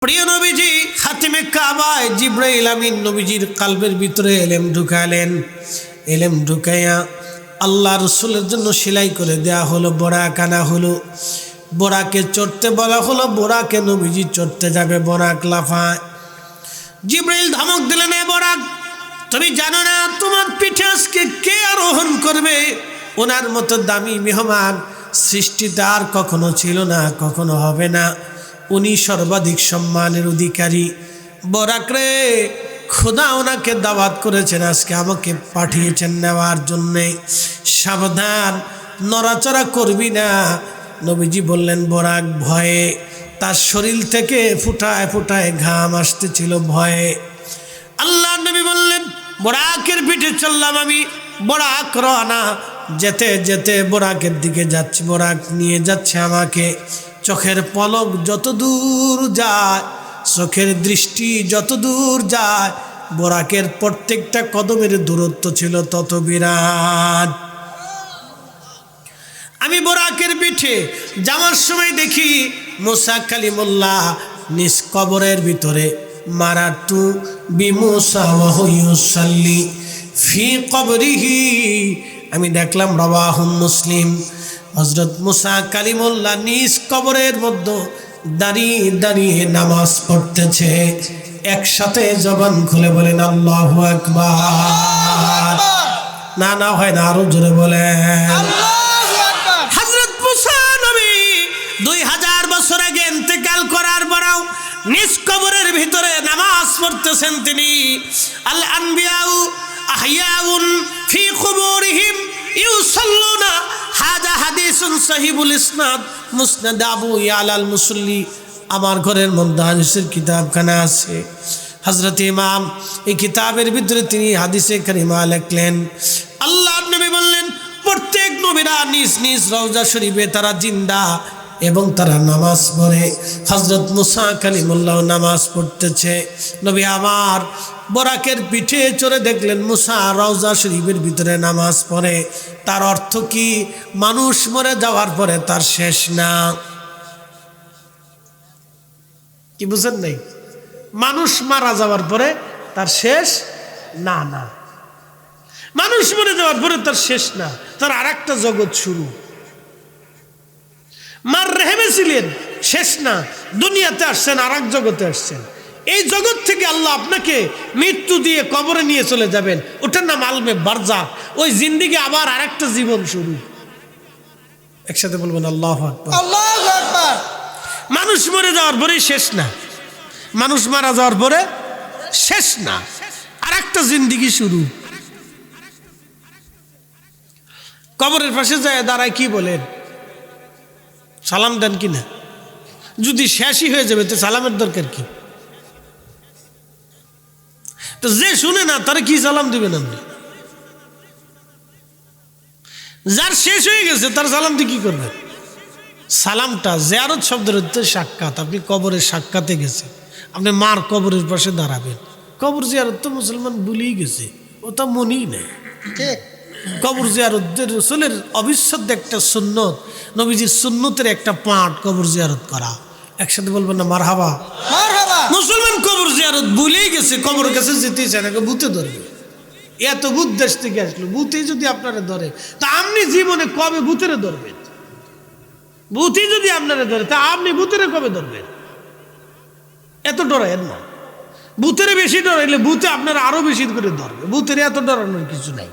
প্রিয় নবীজি খাতিমে কাবায় জিবরাইল আমিন নবীজির কালবের ভিতরে এলেম ঢুকালেন। এলেম ঢুকাইয়া আল্লাহ রসুলের জন্য সেলাই করে দেয়া হলো, বোরাক আনা হলো। বোরাকে চড়তে বলা হলো, বোরাকে নবীজি চড়তে যাবে, বোরাক লাফায়। জিবরাইল ধমক দিলেন, এ বোরাক, তুমি জানো না তোমার পিঠে আজকে কে আরোহণ করবে? ওনার মতো দামি মেহমান সৃষ্টিতে আর কখনো ছিল না, কখনো হবে না। উনি সর্বাধিক সম্মানের অধিকারী। বোরাক রে, খোদা ওনাকে দাওয়াত করেছেন, আজকে আমাকে পাঠিয়েছেন নেওয়ার জন্যে। সাবধান, নড়াচড়া করবি না। নবীজি বললেন, বোরাক ভয়ে, তার শরীর থেকে ফুটায় ফুটায় ঘাম আসতেছিল ভয়ে। আল্লাহ নবী বললেন, বোরাকের পিঠে চললাম আমি। বোরাক রওনা, যেতে যেতে বোরাকের দিকে যাচ্ছি, বোরাক নিয়ে যাচ্ছে আমাকে। চোখের পলক যত দূর যায়, চোখের দৃষ্টি যত দূর যায়, বোরাকের প্রত্যেকটা কদমের দূরত্ব ছিল তত বিরাট। আমি বোরাকের পিঠে যাওয়ার সময় দেখি মুসা কালিমুল্লাহ নিজ কবরের ভিতরে মারাতু বিমুসা ওয়া হুয়া ইউসাল্লি ফি কবরিহি। আমি দেখলাম রাওয়াহু মুসলিম, হযরত মুসা কালিমুল্লাহ নিজ কবরের মধ্যে দাঁড়িয়ে দাঁড়িয়ে নামাজ পড়তেছে। একসাথে জবান খুলে বলেন আল্লাহু আকবার। না না হয় না, আরো জোরে বলেন আল্লাহু আকবার। হযরত মুসা নবী 2000 বছর আগে ইন্তেকাল করার পরেও নিজ কবরের ভিতরে নামাজ পড়তেছেন তিনি। আল আনবিয়াউ আহইয়াউন ফি কুবুরিহিম ইউসাল্লুনা। হাযা হাদিসুন সহিহুল ইসনাদ মুসনাদ আবু ইয়ালা আল মুসল্লি। আমার ঘরের মধ্যে হাদিসের কিতাবখানা আছে। হযরত ইমাম এই কিতাবের ভিতরে তিনি হাদিসে কারিমা লিখলেন। আল্লাহর নবী বললেন, প্রত্যেক নবীরা নিজ নিজ রওজা শরীফে তারা জিন্দা এবং তারা নামাজ পড়ে। হযরত মুসা কালিমুল্লাহ নামাজ পড়তেছে। নবী আমার বোরাকের পিঠে চড়ে দেখলেন মুসা রওজা শরীফের ভিতরে নামাজ পড়ে। তার অর্থ কি? মানুষ মরে যাওয়ার পরে তার শেষ না। কি বুঝেন নাই? মানুষ মারা যাওয়ার পরে তার শেষ না। না, মানুষ মরে যাওয়ার পরে তার শেষ না, তার আর একটা জগৎ শুরু। মার রেহেমে ছিলেন, শেষ না, দুনিয়াতে আসছেন, আর এক জগতে আসছেন। এই জগৎ থেকে আল্লাহ আপনাকে মৃত্যু দিয়ে কবরে নিয়ে চলে যাবেন, ওটার নাম আলমে বারজাখ। ওই জিন্দেগি আবার আর একটা জীবন শুরু। একসাথে বলবেন আল্লাহু আকবার। আল্লাহু আকবার। মানুষ মরে যাওয়ার পরে শেষ না, মানুষ মারা যাওয়ার পরে শেষ না, আর একটা জিন্দেগি শুরু। কবরের পাশে যায় দাঁড়ায় কি বলেন? সালাম দেন কিনা? যদি শেষই হয়ে যাবে তো সালামের দরকার কি? তো যে শুনে না তারা কি সালাম দিবেন আপনি? যার শেষ হয়ে গেছে তার সালাম দিয়ে কি করবেন? সালামটা জিয়ারত শব্দের অর্থ সাক্ষাৎ। আপনি কবরের সাক্ষাতে গেছে, আপনি মার কবরের পাশে দাঁড়াবেন। কবর জিয়ারত তো মুসলমান ভুলেই গেছে, ও তো মনেই নেই। কবর জিয়ারত রাসূলের অবিচ্ছেদ্য একটা সুন্নত, নবীজির সুন্নতের একটা পাঠ কবর জিয়ারত করা। একসাথে বলবেন না মারহাবা। মুসলমান কবর জিয়ারত ভুলেই গেছে, কবর কাছে যেতেই চায় না, ভূতে ধরবে। এত ভূত দেশ থেকে আসলো, ভূতেই যদি আপনারা ধরে তা আপনি জীবনে কবে ভূতেরে ধরবেন? ভূতই যদি আপনারা ধরে তা আপনি ভূতেরে কবে ধরবেন? এত ডরায়েন না। ভূতেরে বেশি ডরাইলে ভূতে আপনারা আরো বেশি করে ধরবে। ভূতের এত ডরানোর কিছু নাই।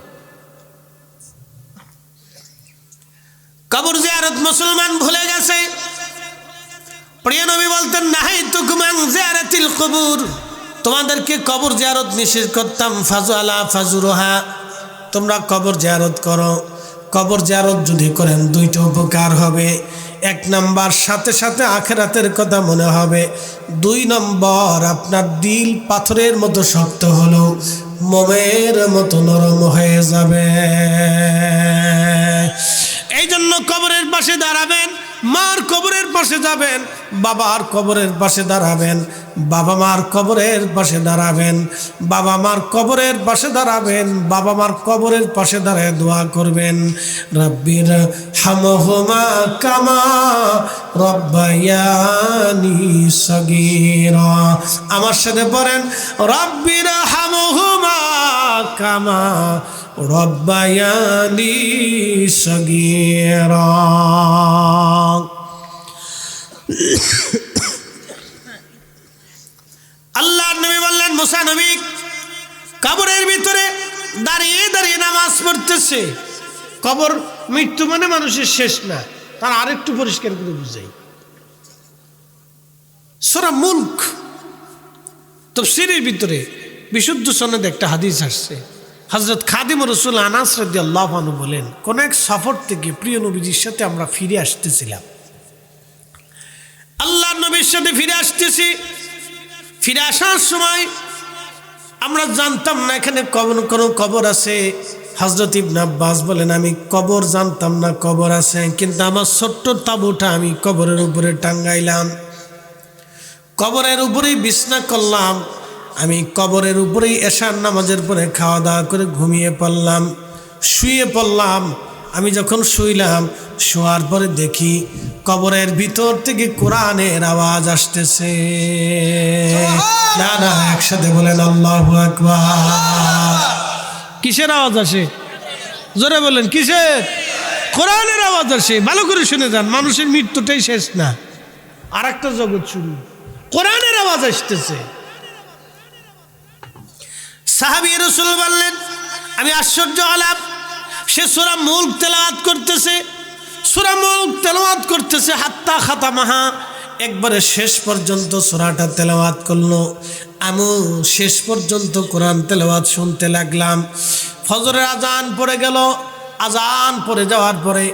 কবর জিয়ারত মুসলমান ভুলে গেছে। প্রিয় নবী বলতেন, নাহাইতুকুম আন জিয়ারাতিল কুবুর, তোমাদেরকে কবর জিয়ারত নিষেধ করতাম। ফাজুআলা ফাজুরুহা, তোমরা কবর জিয়ারত করো। কবর জিয়ারত যদি করেন দুইটা উপকার হবে। 1 নম্বর, সাথে সাথে আখিরাতের কথা মনে হবে। 2 নম্বর, আপনার দিল পাথরের মতো শক্ত হলো মোমের মতো নরম হয়ে যাবে। এই জন্য কবরের পাশে দাঁড়াবেন, মার কবরের পাশে যাবেন, বাবার কবরের পাশে দাঁড়াবেন, বাবা মার কবরের পাশে দাঁড়াবেন, বাবা মার কবরের পাশে দাঁড়াবেন, বাবা মার কবরের পাশে দাঁড়ায় দোয়া করবেন, রব্বির হামহুমা কামা রব্বায়ানি সগীরা। আমার সাথে পড়েন, রব্বির হামহুমা কামা রব্বায়ানি সগীরা। আল্লাহর নবী বললেন, মুসা নবী কবরের ভিতরে দাঁড়িয়ে দাঁড়িয়ে নামাজ পড়তেছে। কবর, মৃত্যু মানে মানুষের শেষ না, তার আরেকটু পরিষ্কার করে বুঝাই। সূরা মুলক তাফসীরের ভিতরে বিশুদ্ধ সনদে একটা হাদিস আসছে। হযরত খাদিম রাসূল আনাস রাদিয়াল্লাহু আনহু বলেন, কোন এক সফর থেকে প্রিয় নবীজির সাথে আমরা ফিরে আসতেছিলাম। আল্লাহর নবীর সাথে ফিরে আসতেছি। ফিরে আসার সময় আমরা জানতাম না এখানে কোনো কবর আছে। হযরত ইবনে আব্বাস বলেন, আমি কবর জানতাম না কবর আছে, কিন্তু আমার ছোট্ট তাঁবুটা আমি কবরের উপরে টাঙ্গাইলাম, কবরের উপরেই বিছনা করলাম। আমি কবরের উপরেই এশার নামাজের পরে খাওয়া দাওয়া করে ঘুমিয়ে পড়লাম, শুয়ে পড়লাম। আমি যখন শুইলাম, শোয়ার পরে দেখি কবরের ভিতর থেকে কোরআনের আওয়াজ আসতেছে। না না, একসাথে বলেন আল্লাহু আকবার। কিসের আওয়াজ আসে? জোরে বলেন, কিসের? কোরআনের আওয়াজ আসে। ভালো করে শুনে যান, মানুষের মৃত্যুটাই শেষ না, আর একটা জগৎ শুরু। কোরআনের আওয়াজ আসতেছে। সাহাবী রাসূল বললেন, আমি আশ্চর্য হলাম। সে সূরা মুলক তেলাওয়াত করতেছে, সূরা মুলক তেলাওয়াত করতেছে, হাত্তা খাতামাহা, একবারে শেষ পর্যন্ত সূরাটা তেলাওয়াত করলো। আমি শেষ পর্যন্ত কোরআন তেলাওয়াত শুনতে লাগলাম। ফজরের আজান পড়ে গেল। আজান পড়ে যাওয়ার পরে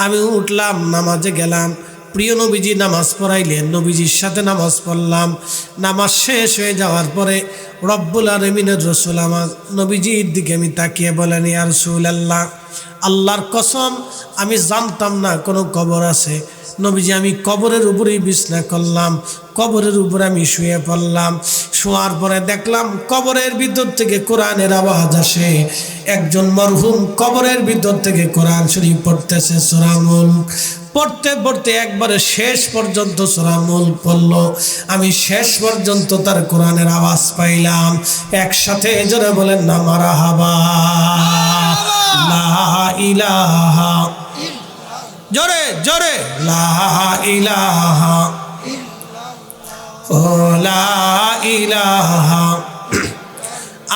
আমি উঠলাম, নামাজে গেলাম। প্রিয় নবীজি নামাজ পড়াইলেন, নবীজির সাথে নামাজ পড়লাম। নামাজ শেষ হয়ে যাওয়ার পরে রব্বুল আলামিনের রাসূল আমার নবীজির দিকে আমি তাকিয়ে বলেন, ইয়া রাসূলুল্লাহ, আল্লাহর কসম আমি জানতাম না কোনো কবর আছে। নবীজি, আমি কবরের উপরেই বিছনা করলাম, কবরের উপরে আমি শুয়ে পড়লাম। শোয়ার পরে দেখলাম কবরের ভিতর থেকে কোরআনের আওয়াজ আসে। একজন মরহুম কবরের ভিতর থেকে কোরআন শরীফ পড়তেছে, সূরা মুলক। পড়তে পড়তে একবারে শেষ পর্যন্ত সূরা মুলক পড়ল। আমি শেষ পর্যন্ত তার কোরআনের আওয়াজ পাইলাম। একসাথে জোরে বলেন না মারহাবা। লা ইলাহা, জোরে জোরে, লা ইলাহা, ও লা ইলাহা।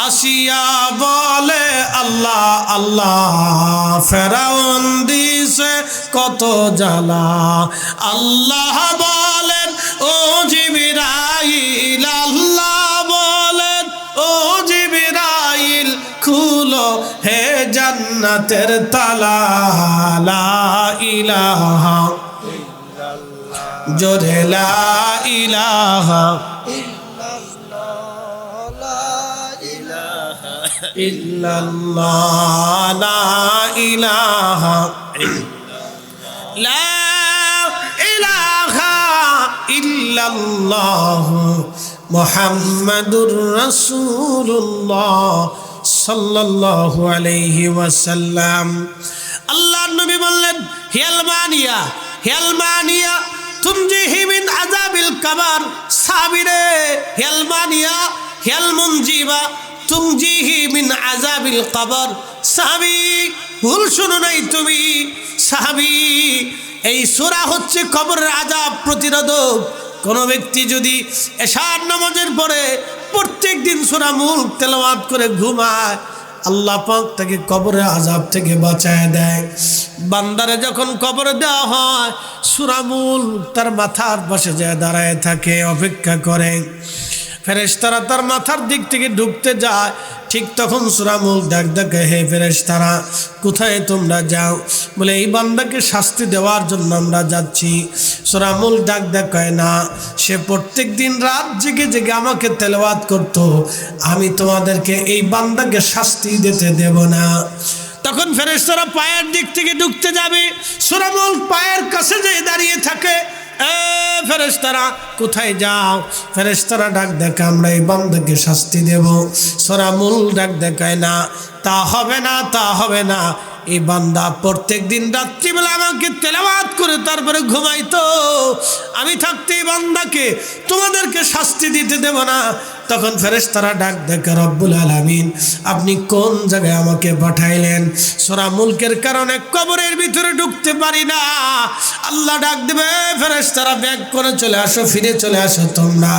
আসিয়া বলে আল্লাহ আল্লাহ, ফেরাউন দিছে কত জ্বালা। আল্লাহ বলেন ও জিবরাইল, আল্লাহ বলেন ও জিবরাইল, খুলো হে জান্নাতের তালা। লা ইলাহা ইল্লাল্লাহ, জোরে লা ইলাহা ইল্লাল্লাহ, লা ইলাহা লা ইলাহা ইল্লাল্লাহ, মুহাম্মাদুর রাসূলুল্লাহ সাল্লাল্লাহু আলাইহি ওয়াসাল্লাম। আল্লাহর নবী বললেন, হিয়ালমানিয়া হিয়ালমানিয়া তুমজিহি মিন আযাবিল কবর। সাবিরে, হিয়ালমানিয়া হিয়াল মুনজিবা তুমজিহি মিন আযাবিল কবর। সাহাবী, ভুল শুনো নাই তুমি। সাহাবী, এই সূরা হচ্ছে কবরের আযাব প্রতিরোধক। কোনো ব্যক্তি যদি এশার নামাজের পরে প্রত্যেক দিন সূরা মুলক তেলাওয়াত করে ঘুমায়, আল্লাহ পাক তাকে কবরের আযাব থেকে বাঁচায় দেয়। বান্দারে যখন কবরে দেওয়া হয়, সূরা মুলক তার মাথার পাশে যায় দাঁড়ায় থাকে, অপেক্ষা করে। ফেরেশতারা তার মাথার দিক থেকে ঢুকতে যায়, ঠিক তখন সূরা মুলক ডাক ডাকে, হে ফেরেশতারা, কোথায় তোমরা যাও? বলে, এই বান্দাকে শাস্তি দেওয়ার জন্য আমরা যাচ্ছি। সূরা মুলক ডাক ডাকায়, না, সে প্রত্যেক দিন রাত জেগে জেগে আমাকে তেলাওয়াত করত, আমি তোমাদেরকে এই বান্দাকে শাস্তি দিতে দেব না। তখন ফেরেশতারা পায়ের দিক থেকে ঢুকতে যাবে, সূরা মুলক পায়ের কাছে যেয়ে দাঁড়িয়ে থাকে। ফেরেশতারা কোথায় যাও? ফেরেশতারা ডাক দেখে আমরা এই বান্দাকে শাস্তি দেব। সূরা মুলক ডাক দেখায় না, তা হবে না, তা হবে না। এই বান্দা প্রত্যেক দিন রাত্রিবেলা আমাকে তেলাওয়াত করে তারপরে ঘুমাইতো, আমি থাকতে এই বান্দাকে তোমাদেরকে শাস্তি দিতে দেব না। তখন ফেরেশতারা ডাক দেখে রব্বুল আলামিন আপনি কোন জায়গায় আমাকে পাঠাইলেন? সূরা মুলকের কারণে কবরের ভিতরে ঢুকতে পারি না। আল্লাহ ডাক দেবে ফেরেশতারা ব্যাক করে চলে আসো, ফিরে চলে আসো তোমরা।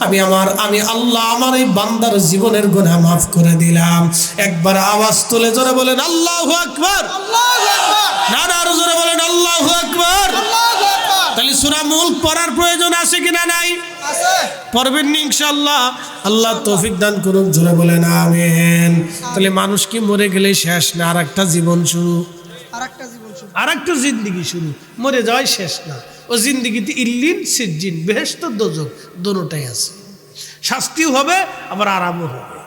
আমি আল্লাহ আমার এই বান্দার জীবনের গুনাহ মাফ করে দিলাম। একবার আওয়াজ তুলে জোরে বলেন আল্লাহু আকবার। আল্লাহু আকবার। নারা আরো জোরে বলেন আল্লাহু আকবার। আল্লাহু আকবার। তাহলে সূরা মুলক পড়ার প্রয়োজন আছে কিনা? নাই? আছে। পড়বেন ইনশাআল্লাহ। আল্লাহ তৌফিক দান করুক, জোরে বলেন আমিন। তাহলে মানুষ কি মরে গেলে শেষ না, আর একটা জীবন শুরু, আরেকটা জীবন শুরু, আর একটা জিন্দেগি শুরু। মরে যাওয়াই শেষ না, ও জিন্দেগিতে ইল্লিন সিজ্জিন, বেহেশত দোজখ দোনোটাই আছে। শাস্তিও হবে আবার আরামও হবে।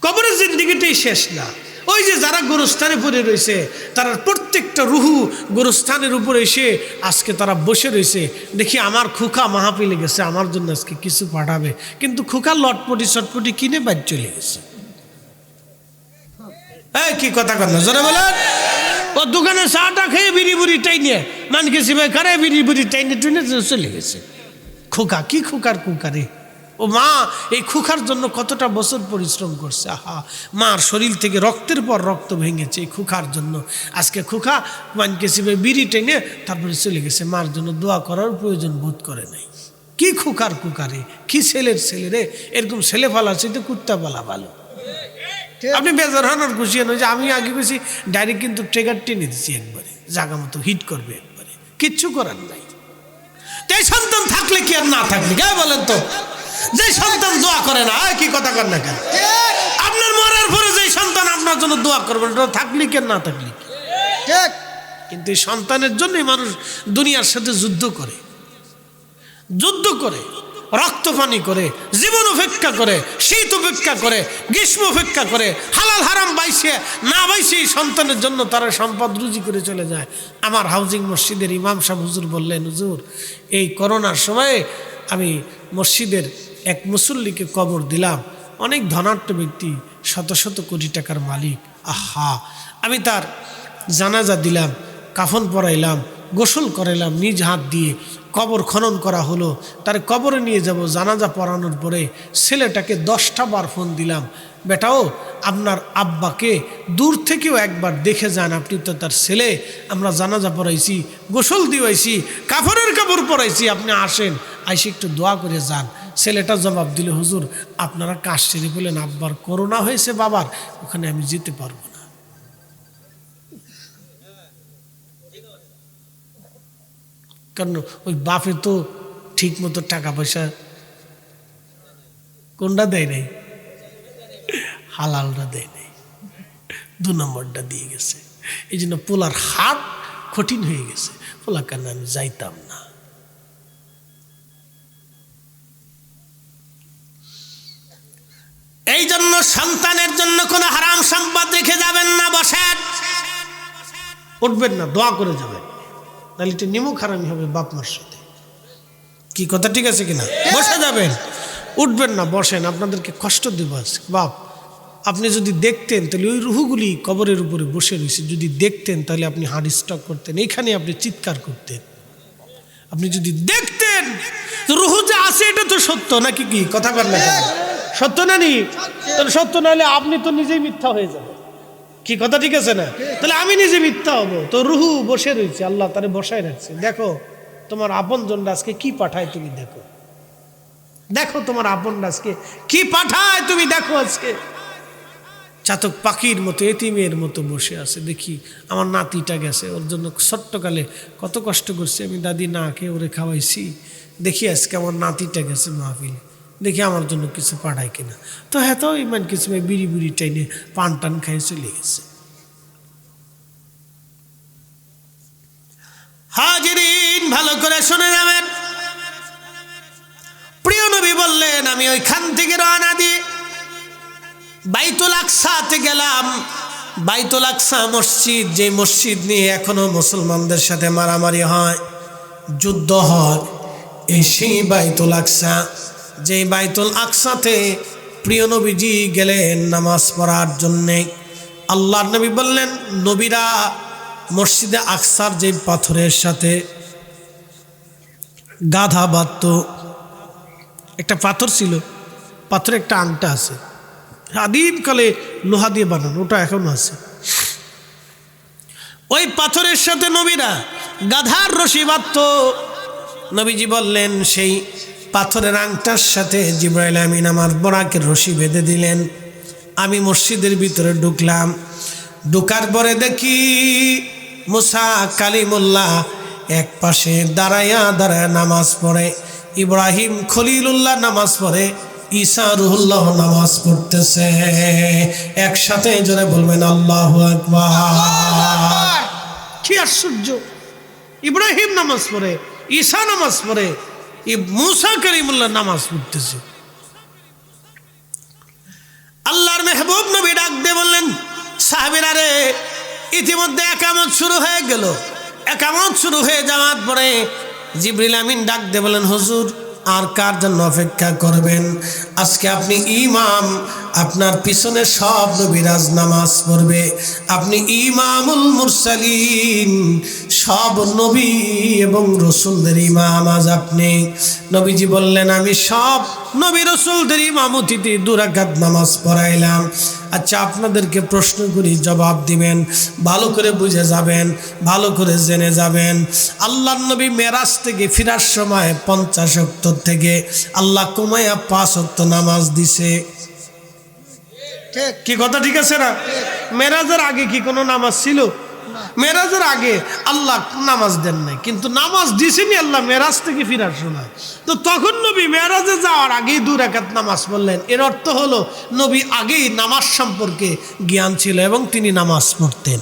কবরের জিন্দেগিটাই শেষ না। ওই যে যারা গোরস্থানে পড়ে রয়েছে, তারা প্রত্যেকটা রুহু গোরস্থানের উপরে এসে আজকে তারা বসে রয়েছে। দেখি আমার খুকা মাহফিলে গেছে, আমার জন্য আজকে কিছু পাঠাবে, কিন্তু খুকা লটপটি চটপটি কিনে বাইর চলে গেছে। এই কি কথা কর না, জোরে বলেন। ও দোকানে চাটা খেয়ে বিড়ি বুড়ি টাইনে মান গেছি ভাই কারে বিড়ি বুড়ি টাইনে টুনে চলে গেছে। খোকা কি খোকার কুকারে, ও মা এই খুখার জন্য কতটা বছর পরিশ্রম করছে। আহা, মার শরীর থেকে রক্তের পর রক্ত ভেঙেছে এই খুখার জন্য। আজকে খুখা মানকেছি বিড়ি টেনে তারপরে চলে গেছে, মার জন্য দোয়া করার প্রয়োজন বোধ করে নাই। কি খুখার কুকারে, কি ছেলের ছেলে রে, এরকম ছেলে ফালা তো কুত্তা পালা ভালো। আপনি বেজার হন আর খুশি হন যে আমি আগে খুশি ডাইরেক্ট কিন্তু ট্রেগার টেনে দিচ্ছি একবারে, জায়গা মতো হিট করবে একবারে, কিচ্ছু করার নাই। এই সন্তান থাকলে কি আর না থাকলে কে বলেন তো? যে সন্তান দোয়া করে না, কি কথা কর না কেন? আপনার মরার পরে যে সন্তান আপনার জন্য দোয়া করবে, থাকলে কি না থাকলে কি? কিন্তু এই সন্তানের জন্যই মানুষ দুনিয়ার সাথে যুদ্ধ করে, রক্ত পানি করে, জীবন উপেক্ষা করে, শীত উপেক্ষা করে, গ্রীষ্ম উপেক্ষা করে, হালাল হারাম বাইছে না বাইছে সন্তানের জন্য তারা সম্পদ রুজি করে চলে যায়। আমার হাউজিং মসজিদের ইমাম সাহেব হুজুর বললেন, হুজুর এই করোনার সময়ে আমি মসজিদের এক মুসল্লিকে কবর দিলাম, অনেক ধনাঢ্য ব্যক্তি, শত শত কোটি টাকার মালিক। আহা, আমি তার জানাজা দিলাম, কাফন পরাইলাম, গোসল করাইলাম নিজ হাত দিয়ে, কবর খনন করা হলো, তার কবরে নিয়ে যাব। জানাজা পড়ানোর পরে ছেলেটাকে 10টা বার ফোন দিলাম, বেটাও আপনার আব্বাকে দূর থেকেও একবার দেখে যান, আপনি তো তার ছেলে, আমরা জানাজা পড়াইছি, গোসল দিয়েছি, কাফনের কাপড় পরাইছি, আপনি আসেন, আইসে একটু দোয়া করে যান। ছেলেটা জবাব দিল, হুজুর আপনারা কাজ সেরে বলেন আব্বার করোনা হয়েছে বাবার, ওখানে আমি যেতে পারবো না। কারণ ওই বাপে তো ঠিক মতো টাকা পয়সা কোনটা দেয় নাই, হালালটা দেয় নাই, 2 নম্বরটা দিয়ে গেছে। এই জন্য পোলার হাত কঠিন হয়ে গেছে, পোলা কেন আমি যাইতাম না। এই জন্য সন্তানের জন্য কোনো হারাম সম্পদ রেখে যাবেন না, বসেন, উঠবেন না, দোয়া করে যাবেন, তাহলে এটা নিমুখ হারামি হবে বাপ মার সাথে। কি কথা ঠিক আছে কিনা? বসে যাবেন, উঠবেন না, বসেন, আপনাদেরকে কষ্ট দেব বাপ। আপনি যদি দেখতেন তাহলে ওই রুহুগুলি কবরের উপরে বসে রয়েছে, যদি দেখতেন তাহলে আপনি হার্ট স্ট্রোক করতেন, এইখানে আপনি চিৎকার করতেন। আপনি যদি দেখতেন রুহু যে আছে এটা তো সত্য নাকি, কি কথা বলেন না? সত্য না নি? তাহলে সত্য না হলে আপনি তো নিজেই মিথ্যা হয়ে যাবেন। কি কথা ঠিক আছে না? তাহলে আমি নিজে মিথ্যা হবো, তো রুহু বসে রয়েছে, আল্লাহ তারে বসায় রাখছে। দেখো তোমার আপনজনরা আজকে কি পাঠায়, তুমি দেখো, দেখো তোমার আপনরা আজকে কি পাঠায়, তুমি দেখো। আজকে চাতক পাখির মতো, এতিমের মতো বসে আছে। দেখি আমার নাতিটা গেছে, ওর জন্য ছোট্টকালে কত কষ্ট করছি আমি, দাদি না খেয়ে ওরে খাওয়াইছি। দেখি আজকে আমার নাতিটা গেছে মাহফিলে, দেখি আমার জন্য কিছু পাঠায় কিনা। তো হ্যাঁ, তো ইমান কিছু বিড়ি বুড়ি টাইনে পান টান খাই চলে গেছে। হাজিরিন ভালো করে শুনে যাবেন, প্রিয় নবী বললেন আমি ওইখান থেকে রওনা দিয়ে বাইতুল আকসাতে গেলাম। বাইতুল আকসা মসজিদ, যে মসজিদ নিয়ে এখনো মুসলমানদের সাথে মারামারি হয়, যুদ্ধ হয়, এই সেই বাইতুল আকসা, যে বাইতুল আকসাতে প্রিয় নবীজি গেলেন নামাজ পড়ার জন্যে। আল্লাহর নবী বললেন, নবীরা মসজিদে আকসার যে পাথরের সাথে গাধা বাঁধত, একটা পাথর ছিল, পাথরে একটা আংটা আছে, আদিমকালে লোহা দিয়ে বানানো, ওটা এখনো আছে। ওই পাথরের সাথে নবীরা গাধার রশি বাঁধত। নবীজি বললেন, সেই পাথরের আংটার সাথে জিবরাইল আমিন আমার বরাকের রশি বেঁধে দিলেন। আমি মসজিদের ভিতরে ঢুকলাম। ঢুকার পরে দেখি মুসা কালিমুল্লাহ এক পাশে দাঁড়ায়া দাঁড়ায় নামাজ পড়ে, ইব্রাহিম খলিলুল্লাহ নামাজ পড়ে, ঈসা রুহুল্লাহ নামাজ পড়তেছে। একসাথে জোরে বলবেন আল্লাহু আকবার। কি আশ্চর্য! ইব্রাহিম নামাজ পড়ে, ঈসা নামাজ পড়ে, মুসা কালিমুল্লাহ নামাজ পড়তেছে। আল্লাহর মেহবুব নবী ডাক দিয়ে বললেন, সাহাবীরা রে, ইতিমধ্যে একামত শুরু হয়ে গেল। একামত শুরু হয়ে যাওয়ার পরে জিবরিল আমিন ডাক দিয়ে বলেন, হুজুর আর কার জন্য অপেক্ষা করবেন? আজকে আপনি ইমাম, আপনার পিছনে সব নবীরাজ নামাজ পড়বে, আপনি ইমামুল মুরসালিন, সব নবী এবং রসুলদের ইমাম আজ আপনি। নবীজি বললেন, আমি সব নবী রসুলদের ইমামতিতে 2 রাকাত নামাজ পড়াইলাম। আচ্ছা, আপনাদেরকে প্রশ্ন করি, জবাব দিবেন, ভালো করে বুঝে যাবেন, ভালো করে জেনে যাবেন। আল্লাহর নবী মেরাজ থেকে ফিরার সময় 50 ওয়াক্ত থেকে আল্লাহ কমাইয়া 5 ওয়াক্ত নামাজ দিছে। কি কথা ঠিক আছে না? মেরাজের আগে কি কোনো নামাজ ছিল? মেরাজের আগে আল্লাহ নামাজ দেন নাই, কিন্তু নামাজ দিছেনি আল্লাহ মেরাজ থেকে ফিরার সময়। তো তখন নবী মেরাজে যাওয়ার আগেই 2 রাকাত নামাজ পড়লেন। এর অর্থ হলো নবী আগেই নামাজ সম্পর্কে জ্ঞান ছিল এবং তিনি নামাজ পড়তেন।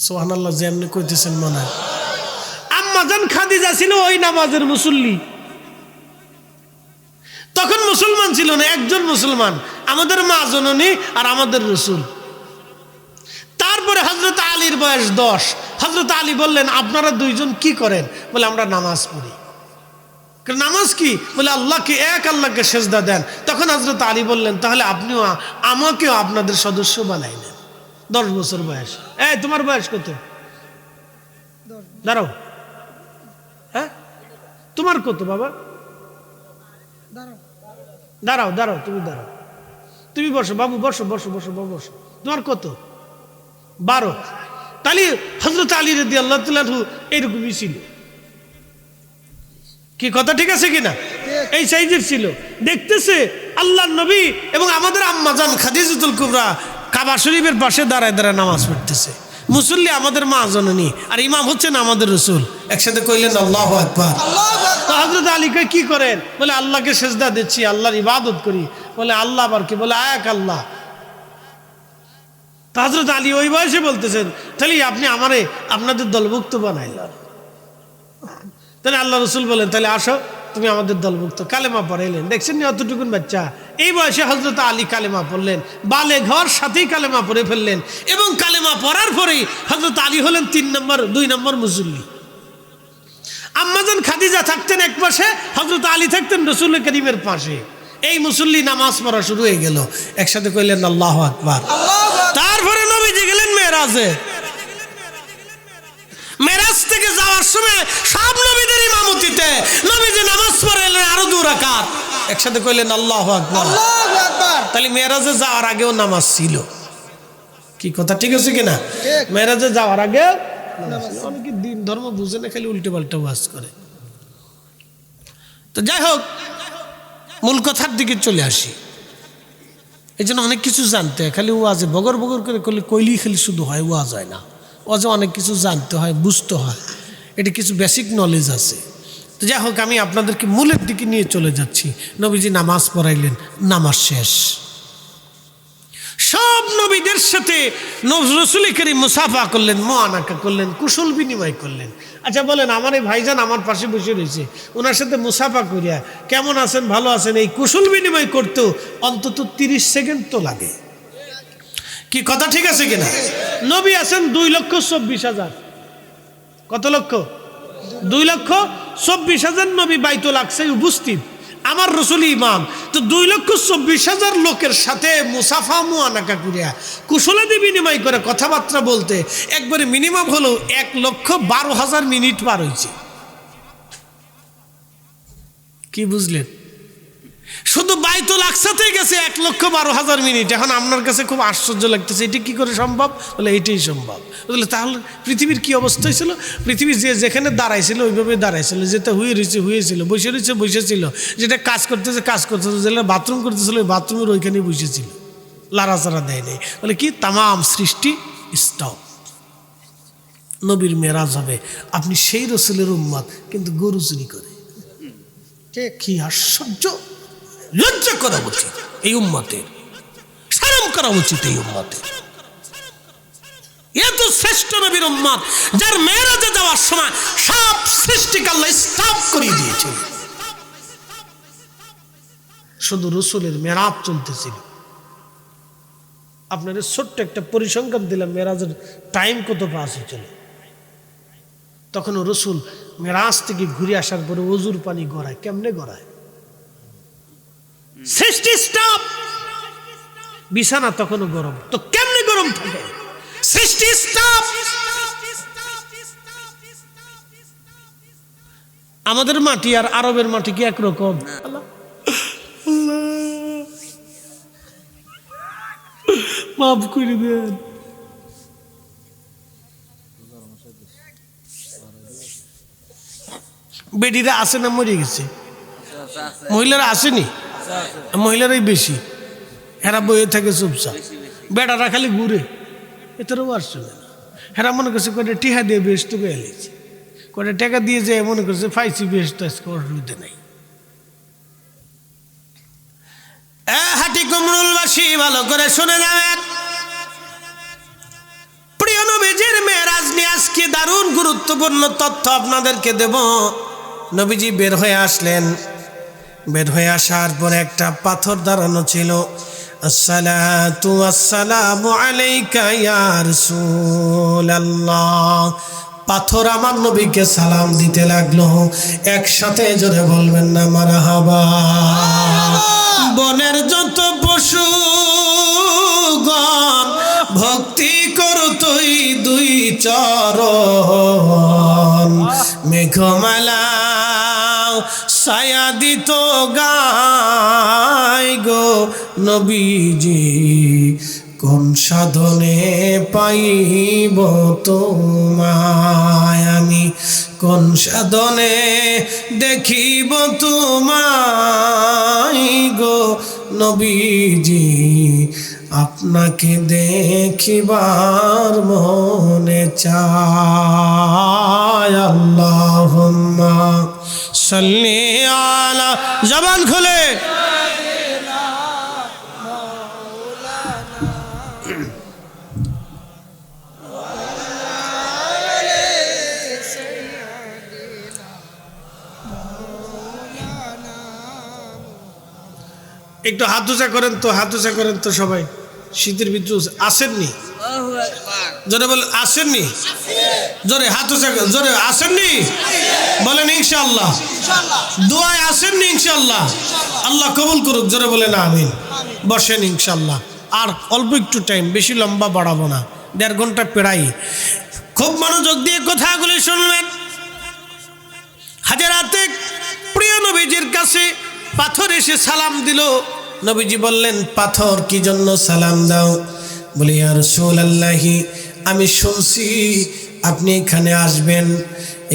সুবহানাল্লাহ, যেমনি কইতেছেন মনে হয়। আম্মা জান খাদিজা ছিল ওই নামাজের মুসল্লি। তখন মুসলমান ছিল না, একজন মুসলমান, আমাদের মা জননী আর আমাদের রসুল। তারপরে হযরত আলীর বয়স 10। হযরত আলী বললেন, আপনারা 2জন কি করেন? বলে, আমরা নামাজ পড়ি। নামাজ কি? বলে, আল্লাহকে, এক আল্লাহকে সেজদা দেন। তখন হযরত আলী বললেন, তাহলে আপনিও আমাকেও আপনাদের সদস্য বানাই নেন। 10 বছর বয়স। এই তোমার বয়স কত? দাঁড়াও, হ্যাঁ তোমার কত বাবা? দাঁড়াও দাঁড়াও, তুমি দাঁড়াও, তুমি বসো বাবু, বসো বসো বসো বাবু, বসো। তোমার কত? 12। তাহলে হযরত আলী রাদিয়াল্লাহু তাআলা আনহু এরকমই ছিল। কি কথা ঠিক আছে কিনা? এই সাইজের ছিল। দেখতেছে আল্লাহর নবী এবং আমাদের আম্মা জান খাদিজাতুল কুবরা কাবা শরীফের পাশে দাঁড়ায় দাঁড়ায় নামাজ পড়তেছে। মুসল্লি আমাদের মা জননী আর ইমাম হচ্ছেন আমাদের রসুল। একসাথে কইলেন আল্লাহু আকবার। তো হযরত আলী কই, কি করেন? বলে, আল্লাহকে সেজদা দিচ্ছি, আল্লাহর ইবাদত করি। বলে, আল্লাহ আবার কি? বলে, এক আল্লাহ। তো হযরত আলী ওই বয়সে বলতেছেন, তাহলে আপনি আমারে আপনাদের দলভুক্ত বানাইলেন। তাহলে আল্লাহ রসুল বলেন, তাহলে আসো তুমি আমাদের দলভুক্ত। কালেমা পড়াইলেন। দেখছেন না অতটুকুন বাচ্চা, এই বয়সে হযরত আলী কালেমা পড়লেন, বালে ঘর সাথেই কালেমা পড়ে ফেললেন। এবং কালেমা পড়ার পরেই হযরত আলী হলেন 2 নম্বর মুসল্লি। আম্মাজান খাদিজা থাকতেন এক পাশে, হযরত আলী থাকতেন রাসূল করিমের পাশে। এই মুসল্লি নামাজ পড়া শুরু হয়ে গেল। একসাথে কইলেন আল্লাহু আকবার। তারপরে নবীজি গেলেন মেরাজে। মেরাজ থেকে যাওয়ার সময় সব নবীদের ইমামতিতে নবীজি নামাজ পড়াইলেন আরো 2 রাকাত। একসাথে কইলেন আল্লাহু আকবার। তাহলে মেরাজে যাওয়ার আগেও নামাজ ছিল। কি কথা ঠিক আছে কিনা? মেরাজে যাওয়ার আগে অনেকে দিন ধর্ম বুঝে না, খালি উল্টো পাল্টা ওয়াজ করে। তো যাই হোক, মূল কথার দিকে চলে আসি। এই জন্য অনেক কিছু জানতে হয়, খালি ওয়াজে বগর বগর করে কইলেই খালি শুধু হয়, ওয়াজ হয় না। ওয়াজে অনেক কিছু জানতে হয়, বুঝতে হয়, এটা কিছু বেসিক নলেজ আছে। তো যাই হোক, আমি আপনাদেরকে মূলের দিকে নিয়ে চলে যাচ্ছি। নবীজি নামাজ পড়াইলেন, নামাজ শেষ। সব নবীদের সাথে রাসূল করিম মুসাফা করলেন, মুআনাকা করলেন, কুশল বিনিময় করলেন। আচ্ছা বলেন, আমার এই ভাইজান আমার পাশে বসে রয়েছে, ওনার সাথে মুসাফা করিয়া কেমন আছেন, ভালো আছেন, এই কুশল বিনিময় করতেও অন্তত 30 সেকেন্ড তো লাগে। কি কথা ঠিক আছে কিনা? নবী আছেন 2,24,000। কত লক্ষ? 2,24,000 নবী বাইতুল আকসায় উপস্থিত। আমার রসুল ইমাম। তো 2,24,000 লোকের সাথে মুসাফা মুআনাকা করিয়া কুশলাদি বিনিময় করে কথাবার্তা বলতে একবারে মিনিমাম হলো 1,12,000 মিনিট পার হয়েছে। কি বুঝলেন? শুধু বাইতুল আকসাতেই গেছে 1,12,000 মিনিট। এখন আপনার কাছে খুব আশ্চর্য লাগতেছে, এটা কি করে সম্ভব? বলে এটাই সম্ভব। বলে তাহলে পৃথিবীর কি অবস্থা হয়েছিল? পৃথিবী যে যেখানে দাঁড়াইছিল ওইভাবে দাঁড়াইছিল, যেটা হয়েছিল, বসেছিল, যেটা কাজ করতেছে, যেটা বাথরুম করতেছিল ওই বাথরুমের ওইখানে বসেছিল, লাড়াচাড়া দেয় নেই। বলে কি তামাম সৃষ্টি স্টপ। নবীর মেরাজ হবে, আপনি সেই রসুলের উম্মত, কিন্তু গরু চুরি করে। কি আশ্চর্য! লজ্জা করা উচিত এই উম্মতের, শরম করা উচিত এই উম্মতের। এত শ্রেষ্ঠ নবীর উম্মত যার মেরাজে যাওয়ার সময় সব সৃষ্টিকে আল্লাহ স্টপ করে দিয়েছিল, শুধু রসুলের মেরাজ চলতেছিল। আপনাদের ছোট্ট একটা পরিসংখ্যান দিলাম, মেরাজের টাইম কত পাস হয়েছিল। তখন রসুল মেরাজ থেকে ঘুরে আসার পরে ওজুর পানি গড়ায়। কেমনে গড়ায়? সৃষ্টি স্টপ, বিছানা তখনও গরম, তো কেমনে গরম থাকে? সৃষ্টি স্টপ। আমাদের মাটি আর আরবের মাটি কি একরকম? মাফ করে দেন। বেডিরা আসে না মরে গেছে? মহিলারা আসেনি? মহিলারাই বেশি, হেরা বইয়ে থাকে চুপচাপ, বেটারা খালি ঘুরে, এটারও আর শুনে না। হেরা মনে করছে কয়টা টিহা দিয়ে বেশ তো গেছে, কয়টা টাকা দিয়ে যায় মনে করছে ফাইসি বেশ তো আজকে অসুবিধা নেই। হাটি কুমরুলবাসী ভালো করে শুনে যাবেন, প্রিয় নবীজির মেরাজ নিয়ে আজকে দারুণ গুরুত্বপূর্ণ তথ্য আপনাদেরকে দেব। নবীজি বের হয়ে আসলেন, বের হয়ে আসার পরে একটা পাথর দাঁড়ানো ছিল। আসসালাতু আসসালামু আলাইকা ইয়া রাসূলুল্লাহ। পাথর আমার নবীকে সালাম দিতে লাগলো। একসাথে জোরে বলবেন না মারহাবা। বনের যত পশুগণ ভক্তি করতই দুই চরণ, মেঘমালা ছায়া দিত গায় গো নবীজি, কোন সাধনে পাইব তোমায় আমি, কোন সাধনে দেখিব তোমায় গো নবীজি, আপনাকে দেখিবার মনে চায়। আল্লাহুম্মা সাল্লি আলা, জবান খুলে একটু হাত উঁচা করেন তো, হাত উঁচা করেন তো সবাই। শীতের ভিতরে আসেননি? জোরে বলেন আসেননি? জোরে হাত উঁচা, জোরে আসেননি বলেন ইনশাআল্লাহ। দোয়ায় আসেননি ইনশাআল্লাহ? আল্লাহ কবুল করুক, জোরে বলেন আমিন। বসেন ইনশাআল্লাহ। আর অল্প একটু টাইম, বেশি লম্বা বাড়াবো না, 1.5 ঘন্টা পেরাই। খুব মনোযোগ দিয়ে কথাগুলি শুনবেন। হাজারাতে প্রিয় নবীজির কাছে পাথর এসে সালাম দিল। নবীজি বললেন, পাথর কি জন্য সালাম দাও? বলি ইয়া রাসূলুল্লাহি, আমি শুনছি আপনি এখানে আসবেন,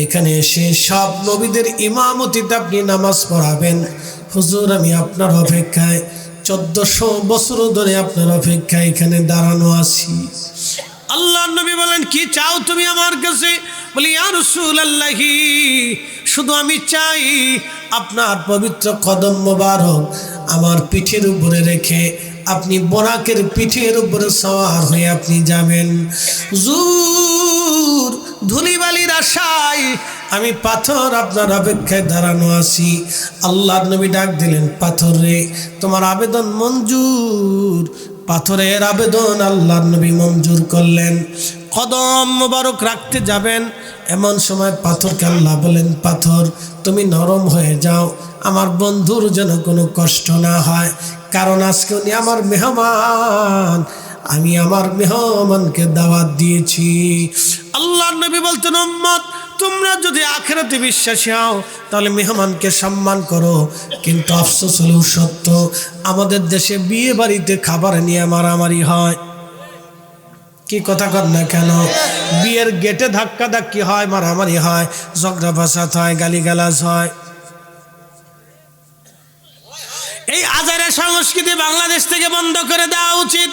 এখানে এসে সব নবীদের ইমামতিতে আপনি নামাজ পড়াবেন। হুজুর আমি আপনার অপেক্ষায় 1400 বছর ধরে আপনার অপেক্ষায় এখানে দাঁড়ানো আছি। আল্লাহ নবী বলেন, কি চাও তুমি আমার কাছে? বলি ইয়া রাসূলুল্লাহি, শুধু আমি চাই আপনার পবিত্র কদম মোবারক আমার পিঠের উপরে রেখে আপনি বোরাকের পিঠের উপরে সওয়ার হয়ে আপনি যাবেন। হুজুর ধুলিবালির আশায় আমি পাথর আপনার অপেক্ষায় দাঁড়ানো আছি। আল্লাহর নবী ডাক দিলেন, পাথর রে, তোমার আবেদন মঞ্জুর, পাথরের আবেদন আল্লাহর নবী মঞ্জুর করলেন। কদম মোবারক রাখতে যাবেন, এমন সময় পাথরকে আল্লাহ বলেন, পাথর তুমি নরম হয়ে যাও, আমার বন্ধুর যেন কোনো কষ্ট না হয়, কারণ আজকে উনি আমার মেহমান, আমি আমার মেহমানকে দাওয়াত দিয়েছি। আল্লাহর নবী বলতেন, উম্মত তোমরা যদি আখিরাতে বিশ্বাসী হও তাহলে মেহমানকে সম্মান করো। কিন্তু আফসোস হলেও সত্য, আমাদের দেশে বিয়ে বাড়িতে খাবার নিয়ে মারামারি হয়। কি কথা কর না কেন? বিয়ের গেটে ধাক্কা ধাক্কি হয়, মারামারি হয়, ঝগড়া ফাসাদ হয়, গালিগালাজ হয়। এই আজারের সংস্কৃতি বাংলাদেশ থেকে বন্ধ করে দেওয়া উচিত।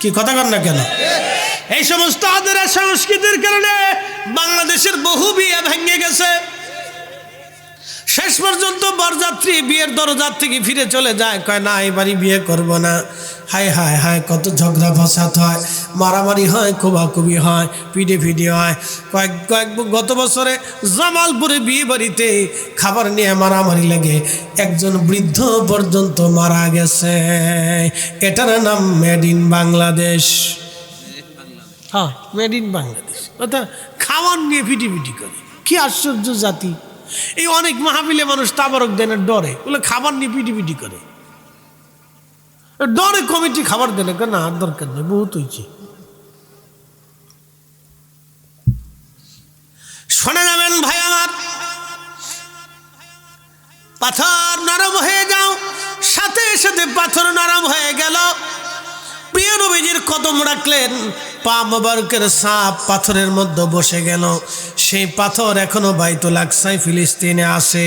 কি কথা কর না কেন? এই সমস্ত আজারের সংস্কৃতির কারণে বাংলাদেশের বহু বিয়ে ভেঙে গেছে। শেষ পর্যন্ত বরযাত্রী বিয়ের দরজার থেকে ফিরে চলে যায়, কয় না এবারই বিয়ে করব না। হায় হায় হায়, কত ঝগড়া ফাসাদ হয়, মারামারি হয়, কোবাকুবি হয়, পিডি হয়। গত বছরে জামালপুরে বিয়ে বাড়িতে খাবার নিয়ে মারামারি লেগে একজন বৃদ্ধ পর্যন্ত মারা গেছে। এটার নাম মেড ইন বাংলাদেশ। হ্যাঁ, মেড ইন বাংলাদেশ। অর্থাৎ খাবার নিয়ে পিটি করে। কি আশ্চর্য জাতি! এই অনেক মাহফিলে মানুষ তাবারক দেন ডরে, বলে খাবার নিয়ে পিটি করে, ডরে কমিটি খাবার দেন, না আর দরকার নেই, বহুত হয়েছে। শোনা যাবেন ভাই আমার, পাথর নরম হয়ে যাও, সাথে সাথে পাথর নরম হয়ে গেল। প্রিয় নবীজির কদম রাখলেন, পা মোবারকের ছাপ পাথরের মধ্যে বসে গেল। সেই পাথর এখনো বাইতুল আকসায় ফিলিস্তিনে আছে।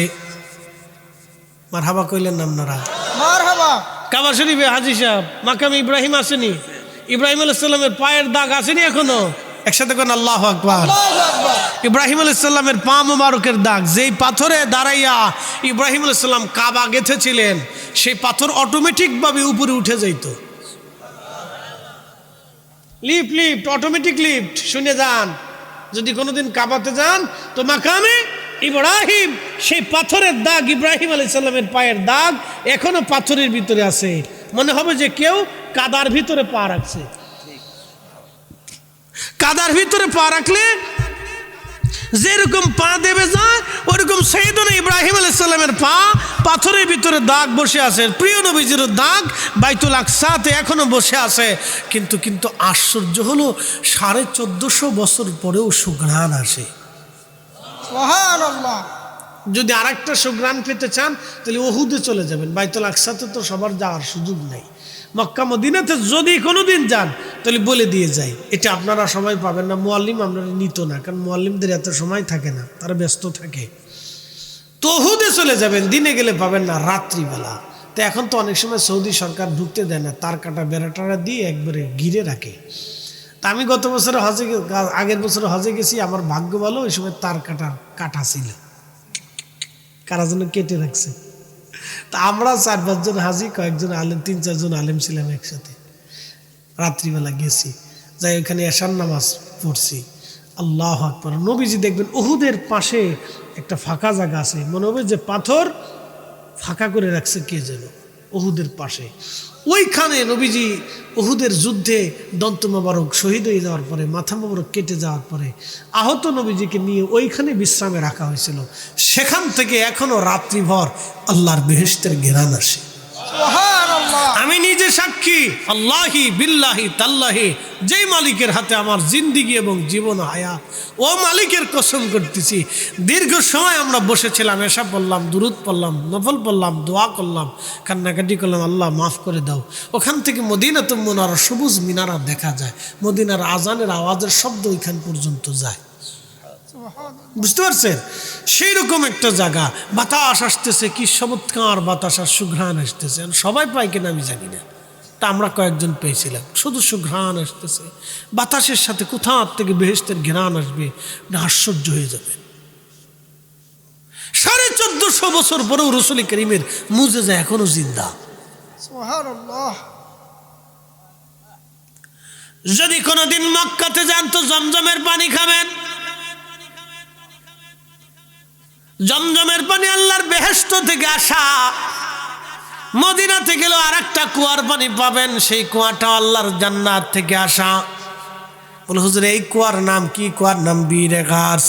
মারহাবা কইলেন না আপনারা? মারহাবা। কাবা শরীফে হাজী সাহেব মাকাম ইব্রাহিম আসেনি? ইব্রাহিম আলাইহিস সালামের পায়ের দাগ আসেনি এখনো? একসাথে কোন আল্লাহু আকবার। ইব্রাহিম আলাইহিস সালামের পা মোবারকের দাগ, যেই পাথরে দাঁড়াইয়া ইব্রাহিম আলাইহিস সালাম কাবা গেঁথেছিলেন, সেই পাথর অটোমেটিকভাবে উপরে উঠে যাইত। Lift automatic lift. শুনে যান, যদি কোনোদিন কাবাতে যান তো মাকামে ইব্রাহিম, সেই পাথরের দাগ, ইব্রাহিম আলাইহিস সালামের পায়ের দাগ এখনো পাথরের ভিতরে আছে। মনে হবে যে কেউ কাদার ভিতরে পা রাখছে। কাদার ভিতরে পা রাখলে যেরকম পা দেবে যায়, ওরকম সাইয়েদনা ইব্রাহিম আলাইহিস সালামের পা পাথরের ভিতরে দাগ বসে আছে। প্রিয় নবীজির দাগ বাইতুল আকসাতে এখনো বসে আছে। কিন্তু আশ্চর্য হলো, 1450 বছর পরেও সুঘ্রাণ আসে। সুবহানাল্লাহ। যদি আরেকটা সুঘ্রাণ পেতে চান তাহলে উহুদে চলে যাবেন। বাইতুল আকসাতে তো সবার যাওয়ার সুযোগ নেই। মক্কা মদিনাতে যদি কোনোদিন যান তাহলে বলে দিয়ে যাই, এটা আপনারা সবাই পাবেন না। মুআল্লিম আপনারা নিত না, কারণ মুআল্লিমদের এত সময় থাকে না, তারা ব্যস্ত থাকে। তো উহুদে চলে যাবেন, দিনে গেলে পাবেন না, রাত্রিবেলা। তো এখন তো অনেক সময় সৌদি সরকার ঢুকতে দেয় না, তার কাটা বেড়াটারা দিয়ে একবারে ঘিরে রাখে। তা আমি গত বছরে আগের বছরে হজে গেছি, আমার ভাগ্য ভালো, ওই সময় তার কাটা ছিল, কারা যেন কেটে রাখছে। তা আমরা 4-5 জন হাজি, কয়েকজন আলেম, 3-4 জন আলেম ছিলাম একসাথে। রাত্রিবেলা গেছি, যাই ওখানে এশার নামাজ পড়ছি। আল্লাহু আকবার। নবীজি দেখবেন উহুদের পাশে একটা ফাঁকা জায়গা আছে, মনে হবে যে পাথর ফাঁকা করে রাখছে কে যেন উহুদের পাশে। ওইখানে নবীজি উহুদের যুদ্ধে দন্ত মোবারক শহীদ হয়ে যাওয়ার পরে, মাথা মোবারক কেটে যাওয়ার পরে আহত নবীজিকে নিয়ে ওইখানে বিশ্রামে রাখা হয়েছিল। সেখান থেকে এখনো রাত্রিভর আল্লাহর বেহেশতের ঘেরান আসে। সুবহানাল্লাহ। আমি নিজে সাক্ষী, আল্লাহি বিল্লাহি তাল্লাহি, যেই মালিকের হাতে আমার জিন্দিগি এবং জীবন হায়াত, ও মালিকের কসম করতেছি, দীর্ঘ সময় আমরা বসেছিলাম, এসা পড়লাম, দুরুদ পড়লাম, নফল পড়লাম, দোয়া করলাম, কান্নাকাটি করলাম, আল্লাহ মাফ করে দাও। ওখান থেকে মদিনাতুল মুনাওয়ারা সবুজ মিনারা দেখা যায়, মদিনার আজানের আওয়াজের শব্দ ওইখান পর্যন্ত যায়। বুঝতে পারছেন? সেই রকম একটা জায়গা, বাতাস আসতেছে, কি চমৎকার বাতাস আর সুঘ্রাণ আসতেছে। সবাই পায় কিনা আমি জানি না, তা আমরা কয়েকজন পেয়েছিলাম। শুধু সুঘ্রাণ আসতেছে, বাতাসের সাথে কোথা থেকে বেহেশতের ঘ্রাণ আসবে, না আশ্চর্য হয়ে যাবে। 1450 বছর পরেও রাসূল করিমের মুজিজা এখনো জিন্দা। সুবহানাল্লাহ। যদি কোনোদিন মক্কাতে যান তো জমজমের পানি খাবেন। জমজমের পানি আল্লাহর বেহেশত থেকে আসা। মদিনাতে গেলেও আর একটা কুয়ার পানি পাবেন, সেই কুয়াটা আল্লাহর জান্নাত থেকে আসা। বলে হুজুর এই কুয়ার নাম কি? কুয়ার নাম বীরে গাছ।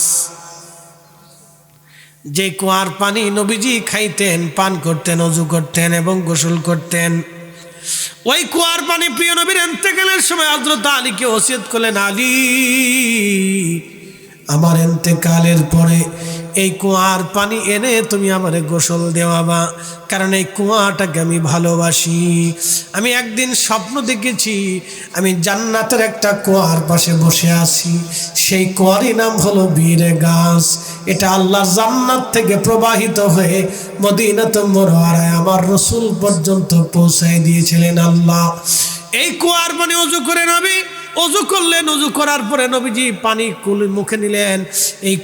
যে কুয়ার পানি নবীজি খাইতেন, পান করতেন, ওযু করতেন এবং গোসল করতেন। ওই কুয়ার পানি প্রিয় নবীর ইন্তেকালের সময় হযরত আলীকে ওসিয়ত করলেন, আলী আমার ইন্তেকালের পরে এই কুয়ার পানি এনে তুমি আমারে গোসল দেওয়াবা, কারণ এই কুয়াটাকে আমি ভালোবাসি। আমি একদিন স্বপ্ন দেখেছি আমি জান্নাতের একটা কুয়ার পাশে বসে আছি, সেই কুয়ারই নাম হলো বীরে গাছ। এটা আল্লাহর জান্নাত থেকে প্রবাহিত হয়ে মদিনাতুল মুনাওয়ারায় আমার রাসূল পর্যন্ত পৌঁছায় দিয়েছিলেন আল্লাহ। এই কুয়ার পানি ওযু করে নবী ওযু করলেন। ওযু করার পরে নবীজি পানি কুলি মুখে নিলেন। এই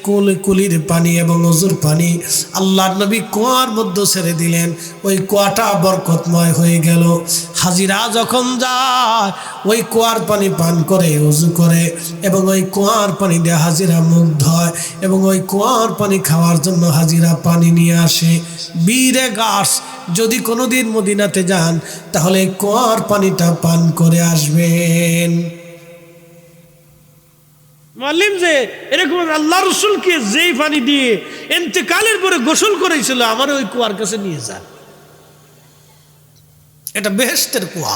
কুলির পানি এবং ওযুর পানি আল্লাহর নবী কুয়ার মধ্যে ছেড়ে দিলেন। ওই কুয়াটা বরকতময় হয়ে গেল। হাজিরা যখন যায় ওই কুয়ার পানি পান করে, ওযু করে এবং ওই কুয়ার পানি দিয়ে হাজিরা মুখ ধোয় এবং ওই কুয়ার পানি খাওয়ার জন্য হাজিরা পানি নিয়ে আসে। বীরে গাছ, যদি কোনোদিন মদিনাতে যান তাহলে কুয়ার পানিটা পান করে আসবেন। মালিম যে এরকম আল্লাহ রসুলকে যেই পানি দিয়ে ইন্তেকালের পরে গোসল করেছিল, আমার ওই কুয়ার কাছে নিয়ে যান। এটা বেহেশতের কুয়া।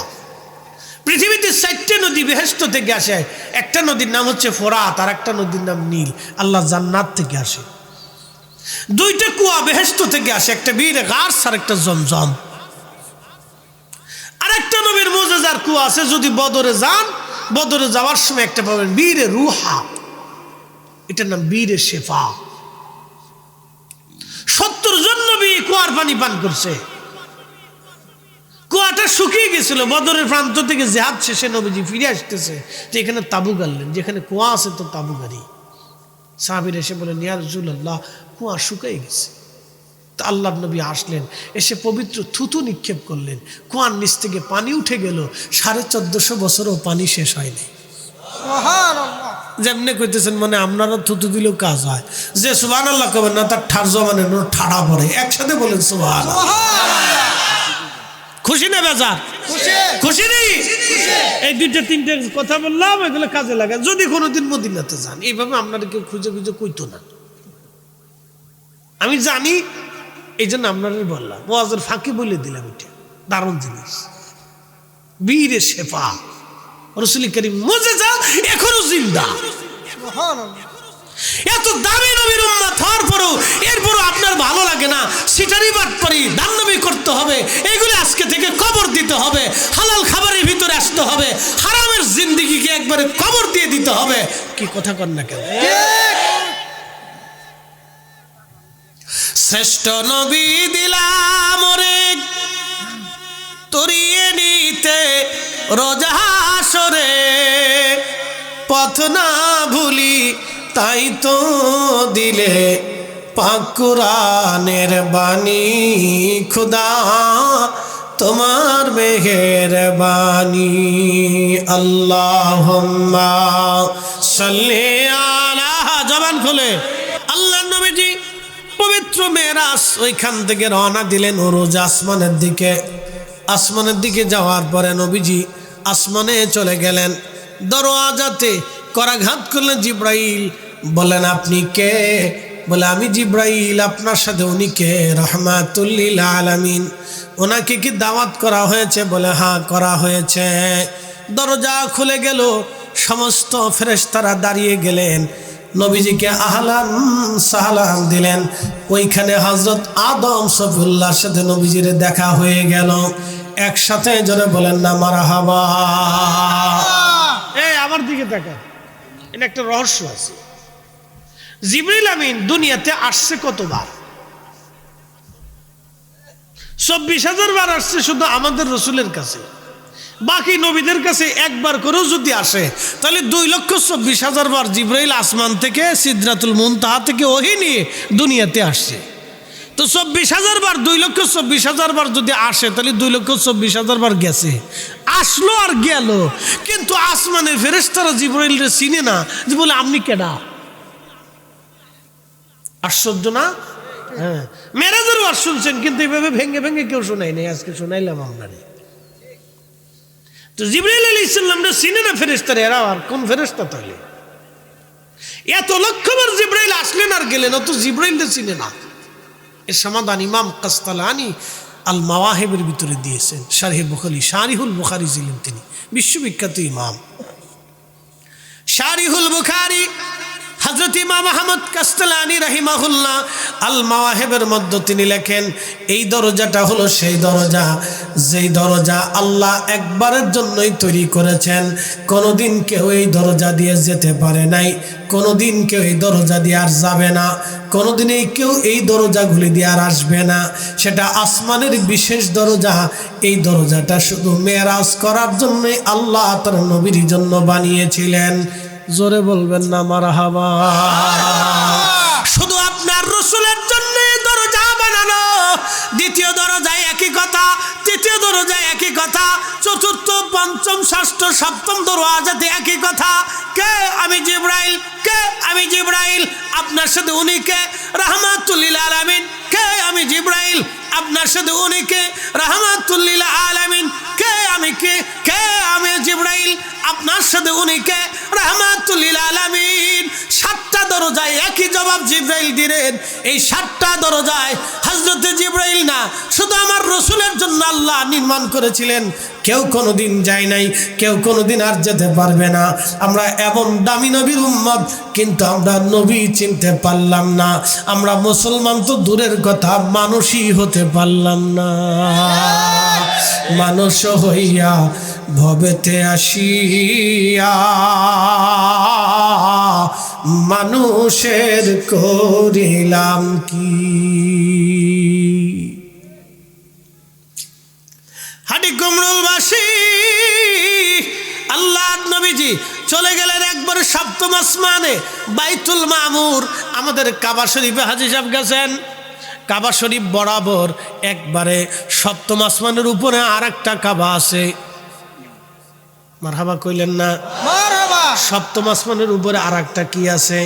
পৃথিবীতে 4টে নদী বেহেশত থেকে আসে। একটা নদীর নাম হচ্ছে ফোরাত, আর একটা নদীর নাম নীল। আল্লাহ জান্নাত থেকে আসে। 2টা কুয়া বেহেশত থেকে আসে, একটা বীরে গাছ আর একটা জমজম। আর একটা নবীর মুজিজার কুয়া আছে, যদি বদরে যান, বদরে যাওয়ার সময় একটা পাবেন বীরে রুহা, এটার নাম বীরে শেফা। 70 জন নবী কুয়ার পানি পান করছে। কুয়াটা শুকিয়ে গেছিল। বদরের প্রান্ত থেকে জিহাদ শেষে নবীজি ফিরে আসতেছে, তো এখানে তাবু গাড়লেন। যেখানে কুয়া আছে তো তাবু গাড়ি। সাহাবীরা এসে বলেন, ইয়া রাসূলুল্লাহ, কুয়া শুকিয়ে গেছে। তো আল্লাহর নবী আসলেন, এসে পবিত্র থুতু নিক্ষেপ করলেন। কুয়ার নিচ থেকে পানি উঠে গেল। 1450 বছরও পানি শেষ হয়নি। সুবহানাল্লাহ। যেমনি কইতেছেন মানে আপনারা থুতু দিলেও কাজ হয়। যে সুবহানাল্লাহ কবেন না, তার ঠার জমানে ঠাড়া পড়ে। একসাথে বলেন সুবহানাল্লাহ। খুশি না বেজার? খুশি নেই? এই 2-3টে কথা বললাম, এগুলো কাজে লাগে। যদি কোনোদিন মদিনাতে যান, এইভাবে আপনারা কেউ খুঁজে খুঁজে কইতো না। আমি জানি, এই জন্য আপনারা বললাম, ওয়াজের ফাঁকি বলে দিলাম। এটা দারুণ জিনিস, বীরে শেফা। রাসূল করিম মুজিজা এখনো জিন্দা। সুবহানাল্লাহ। এত দামি নবীর উম্মত হওয়ার পরও এরপরও আপনার ভালো লাগে না? সিটারি বাটপারি দান্নবী করতে হবে, এগুলো আজকে থেকে কবর দিতে হবে। হালাল খাবারের ভিতরে আসতে হবে, হারামের জিন্দেগিকে একবারে কবর দিয়ে দিতে হবে। কি কথা কন না কেন? শ্রেষ্ঠ নবী দিলাম ওরে তরিয়ে নিতে রোজা হাসরে, পথ না ভুলি তাই তো দিলে পাক কুরআনের বাণী। খুদা তোমার মেহেরবানি। আল্লাহুম্মা সাল্লি আলা, জবান খুলে। আল্লাহ নবীজি পবিত্র মেরাজ, ওইখান থেকে রওনা দিলেন ওরুজ আসমানের দিকে। আসমানের দিকে যাওয়ার পরে নবীজি আসমানে চলে গেলেন। দরওয়াজাতে করাঘাত করলেন জিব্রাইল। বলেন আপনি কে? বলে আমি জিব্রাইল। আপনার সাথে উনি কে? রাহমাতুল লিল আলামিন। ওনাকে কি দাওয়াত করা হয়েছে? বলে হ্যাঁ করা হয়েছে। দরজা খুলে গেল, সমস্ত ফেরেশতারা দাঁড়িয়ে গেলেন, নবীজিকে আহলান সাহলান দিলেন। ওইখানে হযরত আদম সফিউল্লাহর সাথে নবীজির দেখা হয়ে গেল। একসাথে জোরে বলেন না মারহাবা। এই আমার দিকে তাকান, এটা একটা রহস্য আছে। জিবরিল আমিন দুনিয়াতে আসছে কতবার? 24,000 বার আসছে শুধু আমাদের রাসূলের কাছে। বাকি নবীদের কাছে একবার করেও যদি আসে, তাহলে 2,24,000 বার জিবরাইল আসমান থেকে সিদরাতুল মুনতাহা থেকে ওহী নিয়ে দুনিয়াতে আসছে। তো 24,000 বার, 2,24,000 বার যদি আসে, তাহলে 2,24,000 বার গেছে। আসলো আর গেল, কিন্তু আসমানের ফেরেশতারা জিবরাইলকে চিনে না, যে বলে আপনি কেডা? আশ্চর্য না? হ্যাঁ, মেরাজের ওয়াজ শুনছেন, কিন্তু এইভাবে ভেঙে ভেঙে কেউ শোনাই নাই, আজকে শোনাইলাম আপনারে। তো জিবরাইল আলাইহিস সালামরা চিনে না ফেরেশতারা, এরা আর কোন ফেরেশতা তাহলে? এত লক্ষবার জিবরাইল আসলেন আর গেলেন, অত জিবরাইলকে চিনে না। এর সমাধান ইমাম কাসতালানি আল মাওয়াহিবের ভিতরে দিয়েছেন। শারহে বুখারী, শারিহুল বুখারী ছিলেন তিনি, বিশ্ববিখ্যাত ইমাম। শারিহুল বুখারী হযরত ইমাম আহমদ কাসতালানি রাহিমাহুল্লাহ আল মাওয়াহিবের মধ্যে তিনি লেখেন, এই দরজাটা হলো সেই দরজা, যেই দরজা আল্লাহ একবারের জন্যই তৈরি করেছেন। কোনোদিন কেউ এই দরজা দিয়ে যেতে পারে নাই, কোনোদিন কেউ এই দরজা দিয়ে আর যাবে না, কোনোদিনই কেউ এই দরজাগুলি দিয়ে আর আসবে না। সেটা আসমানের বিশেষ দরজা। এই দরজাটা শুধু মেরাজ করার জন্যই আল্লাহ তার নবীর জন্য বানিয়েছিলেন। জোরে বলবেন না মারহাবা। শুধু আপনার রাসূলের জন্য দরজা বানানো। দ্বিতীয় দরজায় একই কথা, তৃতীয় দরজায় একই কথা, চতুর্থ, পঞ্চম, ষষ্ঠ, সপ্তম দরওয়াজাতে একই কথা। কে? আমি জিবরাইল। কে? আমি জিবরাইল। আপনার সাথে উনি কে? রাহমাতুল লিল আলামিন। কে? আমি জিবরাইল। আপনার সাথে উনি কে? রাহমাতুল লিল আলামিন। কে? আমি কে? কে? আমি জিবরাইল। আপনার সাথে উনি কে? রাহমাতুল লিল আলামিন। সাতটা দরজায় একই জবাব জিবরাইল দিলেন। এই সাতটা দরজায় হযরত জিবরাইল না, শুধু আমার রাসূলের জন্য আল্লাহ নির্মাণ করেছিলেন। কেউ কোনোদিন যায় নাই, কেউ কোনোদিন আর যেতে পারবে না। আমরা এমন দামি নবীর উম্মত, কিন্তু আমরা নবী চিনতে পারলাম না। আমরা মুসলমান তো দূরের কথা, মানুষই হতে পারলাম না। মানুষ হইয়া ভবেতে আসিয়া মানুষের করিলাম কি। হাটি কুমরুলবাসী আল্লাহ নবীজি চলে গেলেন একবারে সপ্তম আসমানে, বাইতুল মামুর। আমাদের কাবা শরীফে হাজী সাহেব গেছেন। কাবা শরীফ বরাবর একবারে সপ্তম আসমানের উপরে আর একটা কাবা আছে। মারহাবা কইলেন না? মারহাবা। সপ্তম আসমানের উপরে আর একটা কি আছে?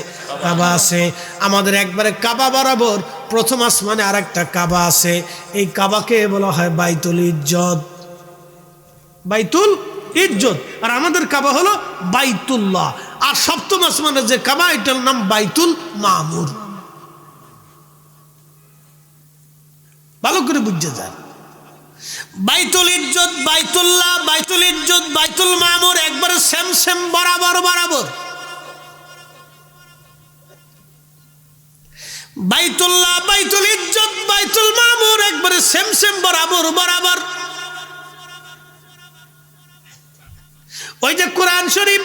কাবা আছে। আমাদের একবারে কাবা বরাবর প্রথম আসমানে আর একটা কাবা আছে। এই কাবাকে বলা হয় বাইতুল ইজ্জত। বাইতুল ইজ্জত। আর আমাদের কাবা হলো বাইতুল্লাহ। আর সপ্তম আসমানের যে কাবা, এটার নাম বাইতুল মামুর। ভালো করে বুঝতে যান। বাইতুল ইজ্জত, বাইতুল্লাহ, বাইতুল ইজ্জত, বাইতুল মামুর একবারে সেম সেম, বরাবর বরাবর। বাইতুল্লাহ, বাইতুল ইজ্জত, বাইতুল মামুর একবারে সেম সেম, বরাবর বরাবর। ওই যে কোরআন শরীফ,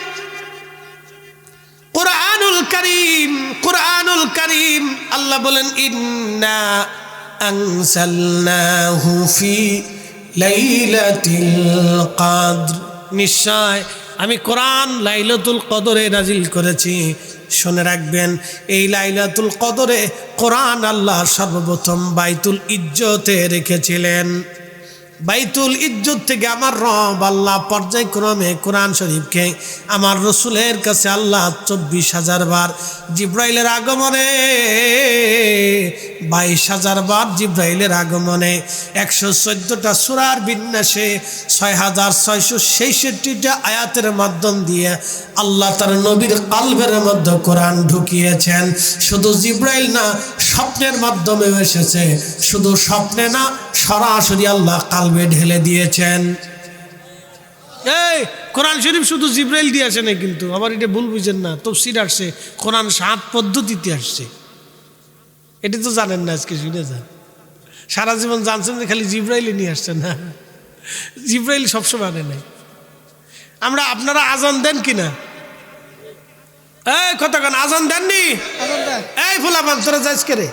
কোরআনুল কারীম, কোরআনুল কারীম, আল্লাহ বলেন ইন্না আনসালনাহু ফি লাইলাতিল কদর। নিশ্চয় আমি কোরআন লাইলাতুল কদরে নাজিল করেছি। শুনে রাখবেন, এই লাইলাতুল কদরে কোরআন আল্লাহ সর্বপ্রথম বাইতুল ইজ্জতে রেখেছিলেন। বাইতুল ইজ্জত থেকে আমার রব আল্লাহ পর্যায়ক্রমে কোরআন শরীফকে আমার রসুলের কাছে আল্লাহ 24,000 বার জিব্রাইলের আগমনে, 22,000 বার জিব্রাইলের আগমনে, 114টা সূরার বিন্যাসে 6,666টা আয়াতের মাধ্যম দিয়ে আল্লাহ তার নবীর কলবের মধ্যে কোরআন ঢুকিয়েছেন। শুধু জিব্রাইল না, স্বপ্নের মাধ্যমে এসেছে। শুধু স্বপ্নে না, সরাসরি আল্লাহ কালবে ঢেলে দিয়েছেন। এই কোরআন শরীফ শুধু জিব্রাইল দিয়ে আসে না, কিন্তু আবার এটা ভুল বুঝেন না। তাফসীর আসছে, কোরআন 7 পদ্ধতিতে আসছে। এটা তো জানেন না, আজকে শুনে যান। সারা জীবন জানছেন যে খালি জিব্রাইলে নিয়ে আসছেন না, জিব্রাইল সবসময় আনে নাই। আমরা, আপনারা আজান দেন কিনা? এই কতক্ষণ আজান দেননি? এই ফুলাপান তোরা যাইস কে রে?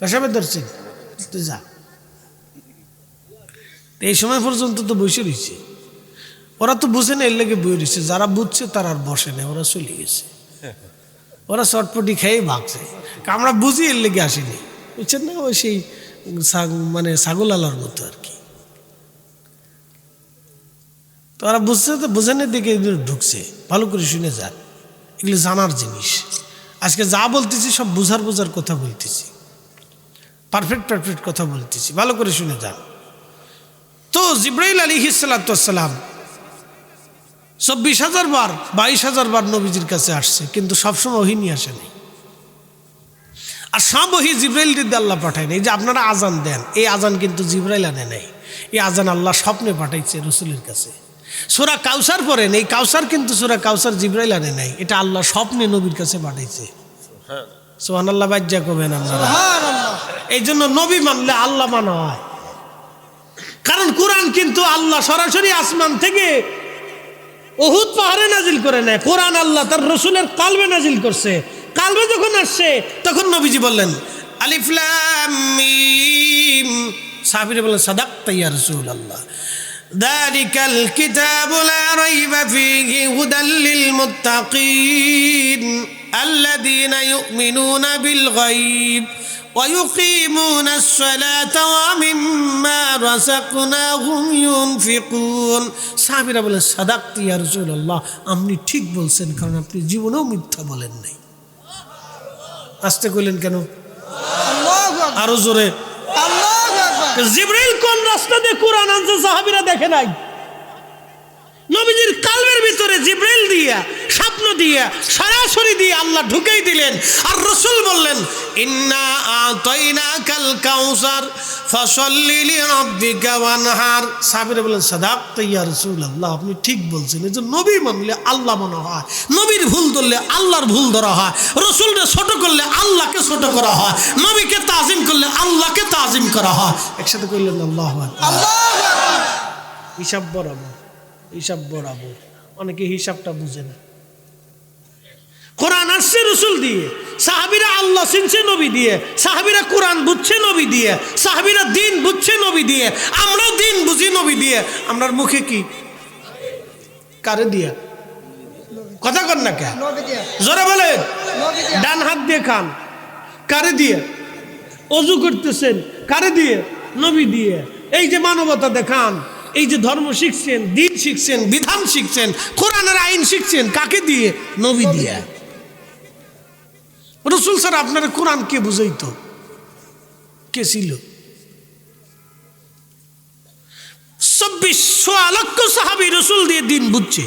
পেশাবে ধরছি, তুই যা। এই সময় পর্যন্ত তো বসে রয়েছে। ওরা তো বুঝে না, এর লেগে বই রয়েছে। যারা বুঝছে তারা আর বসে না, ওরা চলে গেছে। ওরা চটপটি খেয়ে ভাগছে। আমরা বুঝি, এর লেগে আসেনি, বুঝছেন না? ওই সেই মানে ছাগল আলার মতো আর কি। তো ওরা বুঝছে, তো বুঝেনের দিকে ঢুকছে। ভালো করে শুনে যান, এগুলো জানার জিনিস। আজকে যা বলতেছি সব বুঝার কথা বলতেছি, পারফেক্ট কথা বলতেছি, ভালো করে শুনে যান। তো জিব্রাইল আলাইহিস সালাতু ওয়াস সালাম 24,000 বার 22,000 বার নবীজির কাছে আসছে, কিন্তু সবসময় ওহী নিয়ে আসেনি। আর সব ওহী জিব্রাইল দিয়ে আল্লাহ পাঠায় নাই। এই যে আপনারা আজান দেন, এই আজান কিন্তু জিব্রাইল আনে নাই, এই আজান আল্লাহ স্বপ্নে পাঠাইছে রসুলের কাছে। সূরা কাউসার পড়েন, এই কাউসার কিন্তু সূরা কাউসার জিব্রাইল আনে নাই, এটা আল্লাহ স্বপ্নে নবীর কাছে পাঠাইছে। সুবহানাল্লাহ বাজ্জা কবেন আপনারা। এই জন্য নবী মানলে আল্লাহ মানা হয়, কারণ কোরআন কিন্তু আল্লাহ সরাসরি আসমান থেকে উহুদ পাহাড়ে নাজিল করে নেয়। কোরআন আল্লাহ তার রসুলের কালবে নাজিল করছে। কালবে যখন আসছে তখন নবীজি বললেন আলিফ লাম মিম, সাহাবীরা বললেন সাদাকতা ইয়া রাসূলুল্লাহ, যালিকাল কিতাবু লা রাইবা ফীহি হুদাল লিল মুত্তাকিন আল্লাযীনা ইউমিনুনা বিল গায়ব ওয়া ইউকিমুনাস সালাতা ওয়া মিম্মা রাযাকনাহুম ইউনফিকুন। সাহাবীরা বলেন সাদাকতা ইয়া রাসূলুল্লাহ, আপনি ঠিক বলছেন, কারণ আপনি জীবনেও মিথ্যা বলেন নাই। আস্তে কইলেন কেন? আল্লাহু আকবার, আরো জোরে। আল্লাহু আকবার। জিবরাইল কোন রাস্তা দিয়ে কোরআন আনছে সাহাবীরা দেখে নাই। নবীজির কালবের ভিতরে জিবরাইল দিয়া, স্বপ্ন দিয়া, সরাসরি দিয়ে আল্লাহ ঢুকেই দিলেন। আর রাসূল বললেন ইন্না আতাইনাকাল কাউসার ফাসাল্লি লিরাব্বিকা ওয়ানহার। সাহাবীরা বলেন সাদাকতা ইয়া রাসূলুল্লাহ, আপনি ঠিক বলছেন। এই যে নবী মানলে আল্লাহ মানা হয়, নবীর ভুল ধরলে আল্লাহর ভুল ধরা হয়, রাসূলকে ছোট করলে আল্লাহকে ছোট করা হয়, নবীকে তাজিম করলে আল্লাহকে তাজিম করা হয়। একসাথে কইলেন আল্লাহু আকবার। আল্লাহু আকবার। হিসাব বরাবর, হিসাব বরাবর। অনেকে হিসাবটা বুঝে না। কোরআন আসছে রসুল দিয়ে, সাহাবীরা আল্লাহ চিনছে নবী দিয়ে, সাহাবীরা কোরআন বুঝছে নবী দিয়ে, সাহাবীরা দিন বুঝছে নবী দিয়ে, আমরাও দিন বুঝি নবী দিয়ে। আমরার মুখে কি? কারে দিয়া? কথা কর না কে? নবী দিয়া, জোরে বলেন। নবী দিয়া। ডান হাত দিয়ে খান, কারে দিয়ে? অজু করতেছেন, কারে দিয়ে? নবী দিয়ে। এই যে মানবতা দেখান, এই যে ধর্ম শিখছেন, দিন শিখছেন, বিধান শিখছেন, কোরআনের আইন শিখছেন, কাকে দিয়ে? নবী দিয়ে। রসুল স্যার আপনার কোরআন কে বুঝাইতো? কে ছিল? 24 লক্ষ সাহাবী রসুল দিয়ে দিন বুঝছে।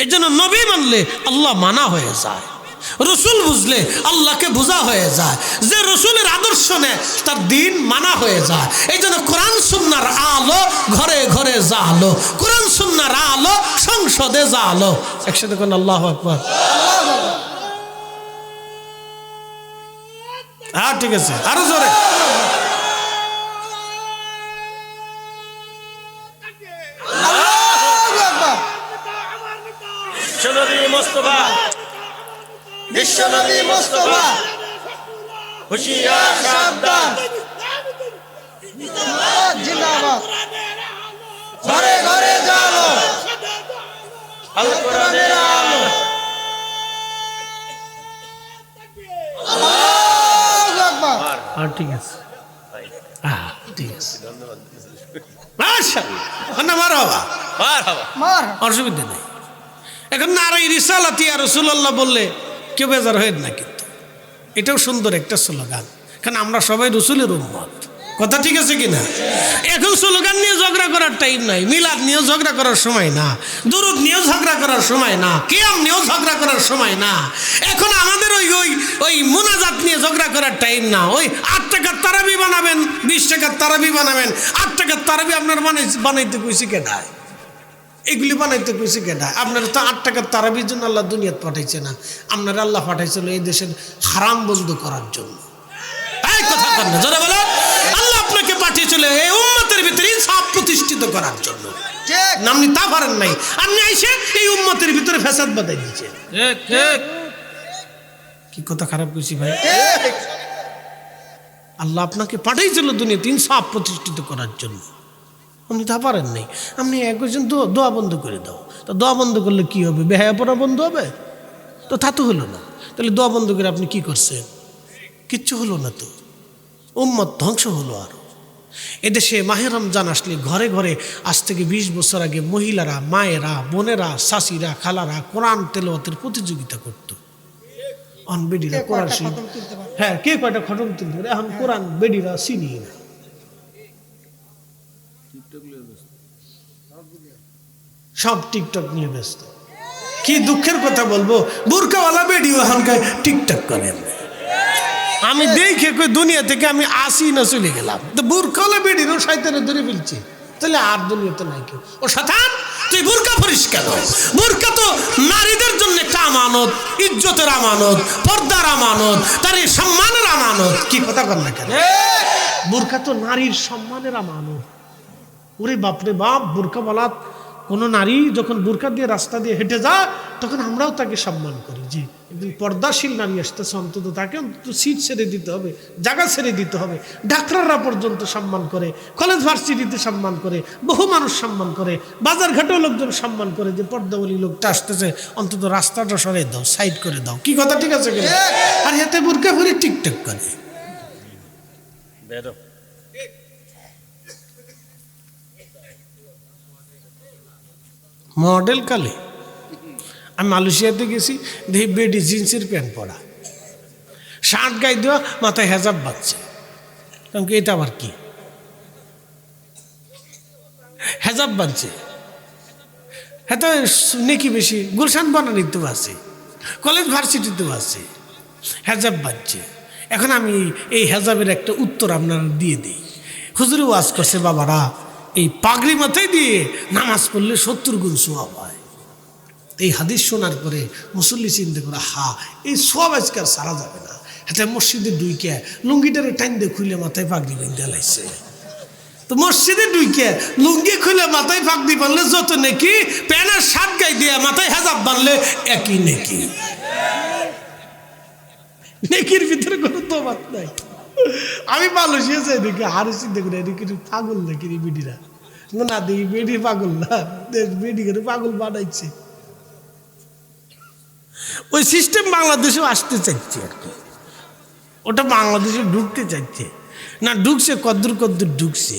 এই জন্য নবী মানলে আল্লাহ মানা হয়ে যায়, রসুল বুঝলে আল্লাহকে বোঝা হয়ে যায়। যে রসুলের আদর্শ নেয় তার দিন মানা হয়ে যায়। এই জন্য কোরআন সুন্নাহর আলো ঘরে ঘরে জালো, কোরআন সুন্নাহর আলো সংসদে জালো। একসাথে কোন আল্লাহু আকবার। হ্যাঁ ঠিক আছে, আরো জোরে। আল্লাহু আকবার। বিশ্বনবী মুস্তাফা, বিশ্বনবী মুস্তাফা, হুশিয়ার সাবধান, জিন্দাবাদ। ঘরে ঘরে জালো, আল কোরআনের আলো। আল্লাহু আকবার। আর ঠিক আছে, ঠিক আছে, মাশাআল্লাহ, মারহাবা, মারহাবা। মার অসুবিধা নেই। এখন নারাই রিসালাতি আর রাসূলুল্লাহ বললে কেউ বেজার হয় না, কিন্তু এটাও সুন্দর একটা স্লোগান, কারণ আমরা সবাই রসুলের উম্মত। কথা ঠিক আছে কিনা? এখন স্লোগান নিয়ে ঝগড়া করার টাইম নাই, মিলাদ নিয়েও ঝগড়া করার সময় না, দুরুদ নিয়েও ঝগড়া করার সময় না, কিয়াম নিয়েও ঝগড়া করার সময় না। এখন আমাদের ওই ওই ওই মুনাজাত নিয়ে ঝগড়া করার টাইম না। ওই 8 টাকার তারাবি বানাবেন, 20 টাকার তারাবি বানাবেন। 8 টাকার তারাবি আপনার বানাইতে কইছি কেডায়? এগুলি বানাইতে কইছে কেডা? আপনারা তো 8 টাকার তারাবির জন্য আল্লাহ দুনিয়াত পাঠাইছে না, আপনারা আল্লাহ পাঠাইছিল এই দেশের হারাম বন্ধ করার জন্য। এই কথা কর না, যারা বলে আল্লাহ আপনাকে পাঠিয়েছিল এই উম্মতের ভিতরে ইনসাফ প্রতিষ্ঠিত করার জন্য। ঠিক। আপনি তা পারেন নাই, আপনি আইসে এই উম্মতের ভিতরে ফ্যাসাদ বাঁধাই দিয়েছে। ঠিক ঠিক। কি কথা খারাপ কইছি ভাই? ঠিক। আল্লাহ আপনাকে পাঠাইছিল দুনিয়াতে ইনসাফ প্রতিষ্ঠিত করার জন্য, আপনি তা পারেন নাই। আপনি একজন দোয়া বন্ধ করে দাও, তো দোয়া বন্ধ করলে কি হবে? বেহায়া পড়া বন্ধ হবে? তো তা তো হলো না। তাহলে দোয়া বন্ধ করে আপনি কি করছেন? কিচ্ছু হলো না, তো উম্মত ধ্বংস হলো। আর এদেশে মাহে রমজান আসলে ঘরে ঘরে আজ থেকে 20 বছর আগে মহিলারা, মায়েরা, বোনেরা, শাশিরা, খালারা কোরআন তেলাওয়াতের প্রতিযোগিতা করত। বেডিরা কে কোরআন কয়টা শরীফ খতম তুলতে পারে? হ্যাঁ কে কয়টা খতম তুলতে পারে এখন কোরআন বেডিরা চিনি না সব টিকটক নিয়ে ব্যস্ত কি দুঃখের কথা বলবো বুরকাওয়ালা বেডিও এখনকার টিকটক করেন আমি দেখে কই দুনিয়া থেকে আমি আসি না চলে গেলাম তো বুরকাওয়ালা বেডিরও শয়তানে ধরে ফেলছে তাহলে আর দুনিয়াতে নাই কেউ ও শয়তান তুই বুরকা পরিস কেন বুরকা তো নারীদের জন্য একটা আমানত ইজ্জতের আমানত পর্দার আমানত তার এই সম্মানের আমানত কি কথা বল না কেন বুরকা তো নারীর সম্মানের আমানত ওরে বাপরে বাপ বুরকা বলা কোনো নারী যখন বুরকা দিয়ে রাস্তা দিয়ে হেঁটে যায় তখন আমরাও তাকে সম্মান করি যে পর্দাশীল নারী আসতেছে অন্তত তাকে অন্তত সিট ছেড়ে দিতে হবে জায়গা ছেড়ে দিতে হবে ডাক্তাররা পর্যন্ত সম্মান করে কলেজ ভার্সিটিতে সম্মান করে বহু মানুষ সম্মান করে বাজার ঘাটেও লোকজন সম্মান করে যে পর্দাবলী লোকটা আসতেছে অন্তত রাস্তাটা সরিয়ে দাও সাইড করে দাও কি কথা ঠিক আছে কিনা আর হাতে বুরকা পরে টিকটক করে মডেল কালে আমি মালয়েশিয়াতে গেছি দেখি বেডি জিন্সের প্যান্ট পরা শার্ট গায়ে দেওয়া মাথায় হেজাব বাঁধছে কারণ কি এটা আবার কি হেজাব বাঁধছে হ্যাঁ তো নেকি বেশি গুলশান বনানীতেও আছে কলেজ ভার্সিটিতেও আছে হেজাব বাঁধছে এখন আমি এই হেজাবের একটা উত্তর আপনারা দিয়ে দিই হুজুরে ওয়াজ করছে বাবারা এই পাগড়ি মাথায় দিয়ে নামাজ পড়লে 70 গুণ সওয়াব হয় এই হাদিস শোনার পরে মুসল্লি চিন্তা করে এই সওয়াব আজকাল সারা যাবে না হাতে মসজিদে ডুইকে লুঙ্গিটারে টাইম দিয়ে খুলে মাথায় পাগড়ি বেঁধে লাইছে তো মসজিদে ডুইকে লুঙ্গি খুলে মাথায় পাগড়ি বানলে যত নাকি প্যানের শার্ট গায়ে দিয়ে মাথায় হেজাব বানলে একই নাকি নেকির ভিতরে কোনো তফাৎ নাই আমি মালয়েশিয়া যাই দেখি আরো চিন্তা করি এদিকে পাগল নাকি বেডিরা না দেখি বেডি পাগল না বেডি করে পাগল বানাইছে ওই সিস্টেম বাংলাদেশেও আসতে চাইছে আর কি ওটা বাংলাদেশে ঢুকতে চাইছে না ঢুকছে কদ্দুর কদ্দুর ঢুকছে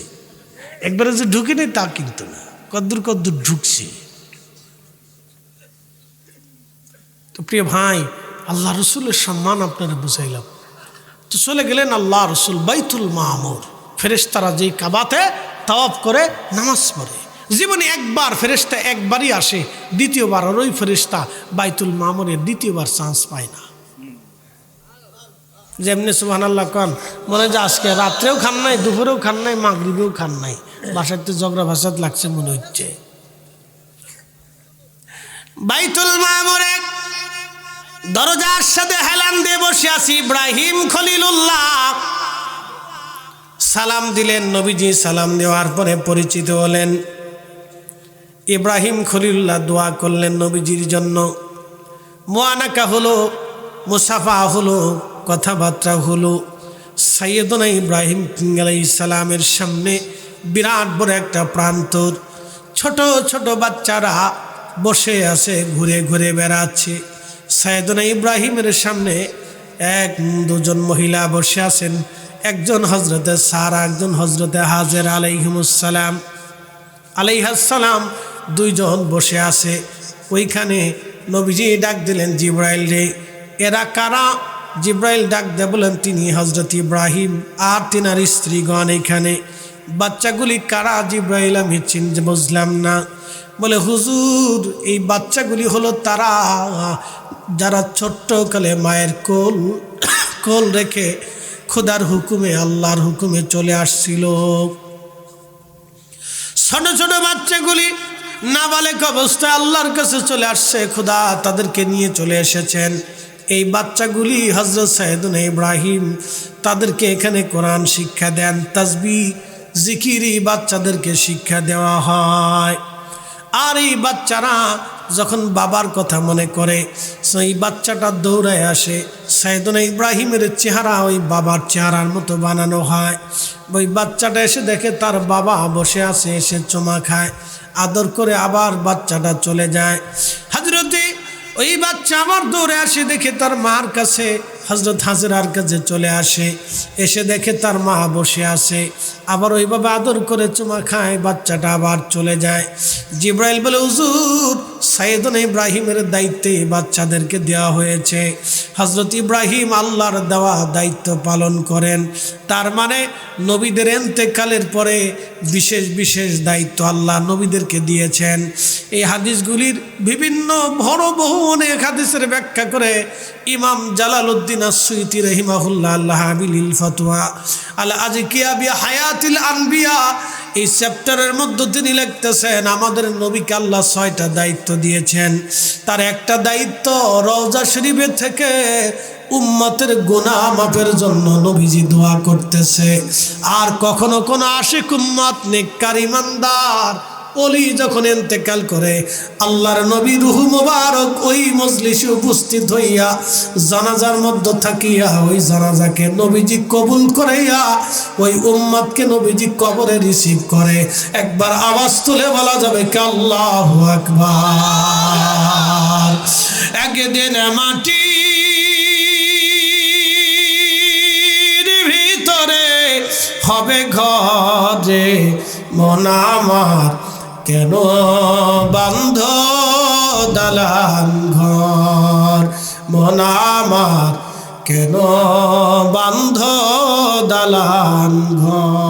একবারে যে ঢুকে নেই তা কিন্তু না কদ্দুর কদ্দুর ঢুকছে তো প্রিয় ভাই আল্লাহ রসুলের সম্মান আপনারা বুঝাইলাম তো চলে গেলেন আল্লাহ রসুল বাইতুল মামুর ফেরেশতারা যেই কাবাতে তাওয়াফ করে নামাজ পড়ে জীবনে একবার ফেরেশতা একবারই আসে দ্বিতীয়বার আর ওই ফেরেশতা বাইতুল মামুরের দ্বিতীয়বার চান্স পায় না যেমনি সুবহানাল্লাহ কন মনে হয় যে আজকে রাত্রেও খান নাই দুপুরেও খান নাই মাগরিবেও খান নাই বাসাতে ঝগড়া ভাসাদ লাগছে মনে হচ্ছে বাইতুল মামুরে দরজার সাথে হেলান দিয়ে বসে আছি ইব্রাহিম খলিলুল্লাহ সালাম দিলেন নবীজি সালাম দেওয়ার পরে পরিচিত হলেন ইব্রাহিম খলিলুল্লাহ দোয়া করলেন নবীজির জন্য মুআনাকা হলো মুসাফা হলো কথাবার্তা হলো সাইয়েদনা ইব্রাহিম আলাইহিস সালামের সামনে বিরাট বড় একটা প্রান্তর ছোট ছোট বাচ্চারা বসে আছে ঘুরে ঘুরে বেড়াচ্ছে সাইয়েদনা ইব্রাহিমের সামনে দুজন মহিলা বসে আছেন একজন হজরতে সারা একজন হজরতে হাজের আলাইহাসসালাম দুইজন বসে আছে ওইখানে নবীজি ডাক দিলেন জিব্রাইল রে এরা কারা জিব্রাইল ডাক দিয়ে বলেন তিনি হজরত ইব্রাহিম আর তিনার স্ত্রীগণ এখানে বাচ্চাগুলি কারা জিব্রাইল আমি চিনতে বুঝলাম না বলে হুজুর এই বাচ্চাগুলি হলো তারা যারা ছোট্টকালে মায়ের কোল রেখে খোদার হুকুমে আল্লাহর হুকুমে চলে আসছিল ছোট ছোট বাচ্চাগুলি নাবালেক অবস্থায় আল্লাহর কাছে চলে আসছে খোদা তাদেরকে নিয়ে চলে এসেছেন এই বাচ্চাগুলি হযরত সাইয়েদনা ইব্রাহিম তাদেরকে এখানে কোরআন শিক্ষা দেন তাসবিহ জিকির বাচ্চাদেরকে শিক্ষা দেওয়া হয় আর এই বাচ্চারা যখন বাবার কথা মনে করে সেই বাচ্চাটা দৌড়ায় আসে সাইয়েদনা ইব্রাহিমের চেহারা ওই বাবার চেহারার মতো বানানো হয় ওই বাচ্চাটা এসে দেখে তার বাবা বসে আছে এসে চুমা খায় আদর করে আবার বাচ্চাটা চলে যায় হযরতে ওই বাচ্চা আবার দৌড়ে আসে দেখে তার মার কাছে হযরত হাজেরার কাছে চলে আসে এসে দেখে তার মা বসে আছে আবার ওইভাবে আদর করে চুমা খায় বাচ্চাটা আবার চলে যায় জিব্রাইল বলে হুজুর সাইয়েদনা ইব্রাহিমের দায়িত্বে বাচ্চাদেরকে দেওয়া হয়েছে। হযরত ইব্রাহিম আল্লাহর দেওয়া দায়িত্ব পালন করেন। তার মানে নবীদের ইন্তেকালের পরে বিশেষ বিশেষ দায়িত্ব আল্লাহ নবীদেরকে দিয়েছেন। এই হাদিসগুলির বিভিন্ন বহু অনেক হাদিসের ব্যাখ্যা করে ইমাম জালালউদ্দিন আস-সুয়ুতি রাহিমাহুল্লাহ আল হাবিলিল ফতোয়া আল আযকিয়া বি হায়াতিল আনবিয়া এই চ্যাপ্টারের মধ্যে তিনি লিখতেছেন আমাদের নবীকে আল্লাহ 6টা দায়িত্ব দিয়েছেন। তার একটা দায়িত্ব রওজা শরীফে থেকে উম্মতের গুনাহ মাফের জন্য নবীজি দোয়া করতেছে। আর কখনো কোনো আশিক উম্মত নেককার ইমানদার ওলি যখন ইন্তেকাল করে আল্লাহর নবী রূহ মুবারক ওই মজলিসে উপস্থিত হইয়া জানাজার মধ্যে থাকিয়া ওই জানাজাকে নবীজি কবুল করাইয়া ওই উম্মতকে নবীজি কবরে রিসিভ করে। একবার আওয়াজ তুলে বলা যাবে কি আল্লাহু আকবার। একদিন মাটির ভিতরে হবে ঘরে মন আমার কেন বান্ধ দালান ঘর, মন আমার কেন বান্ধ দালান ঘর।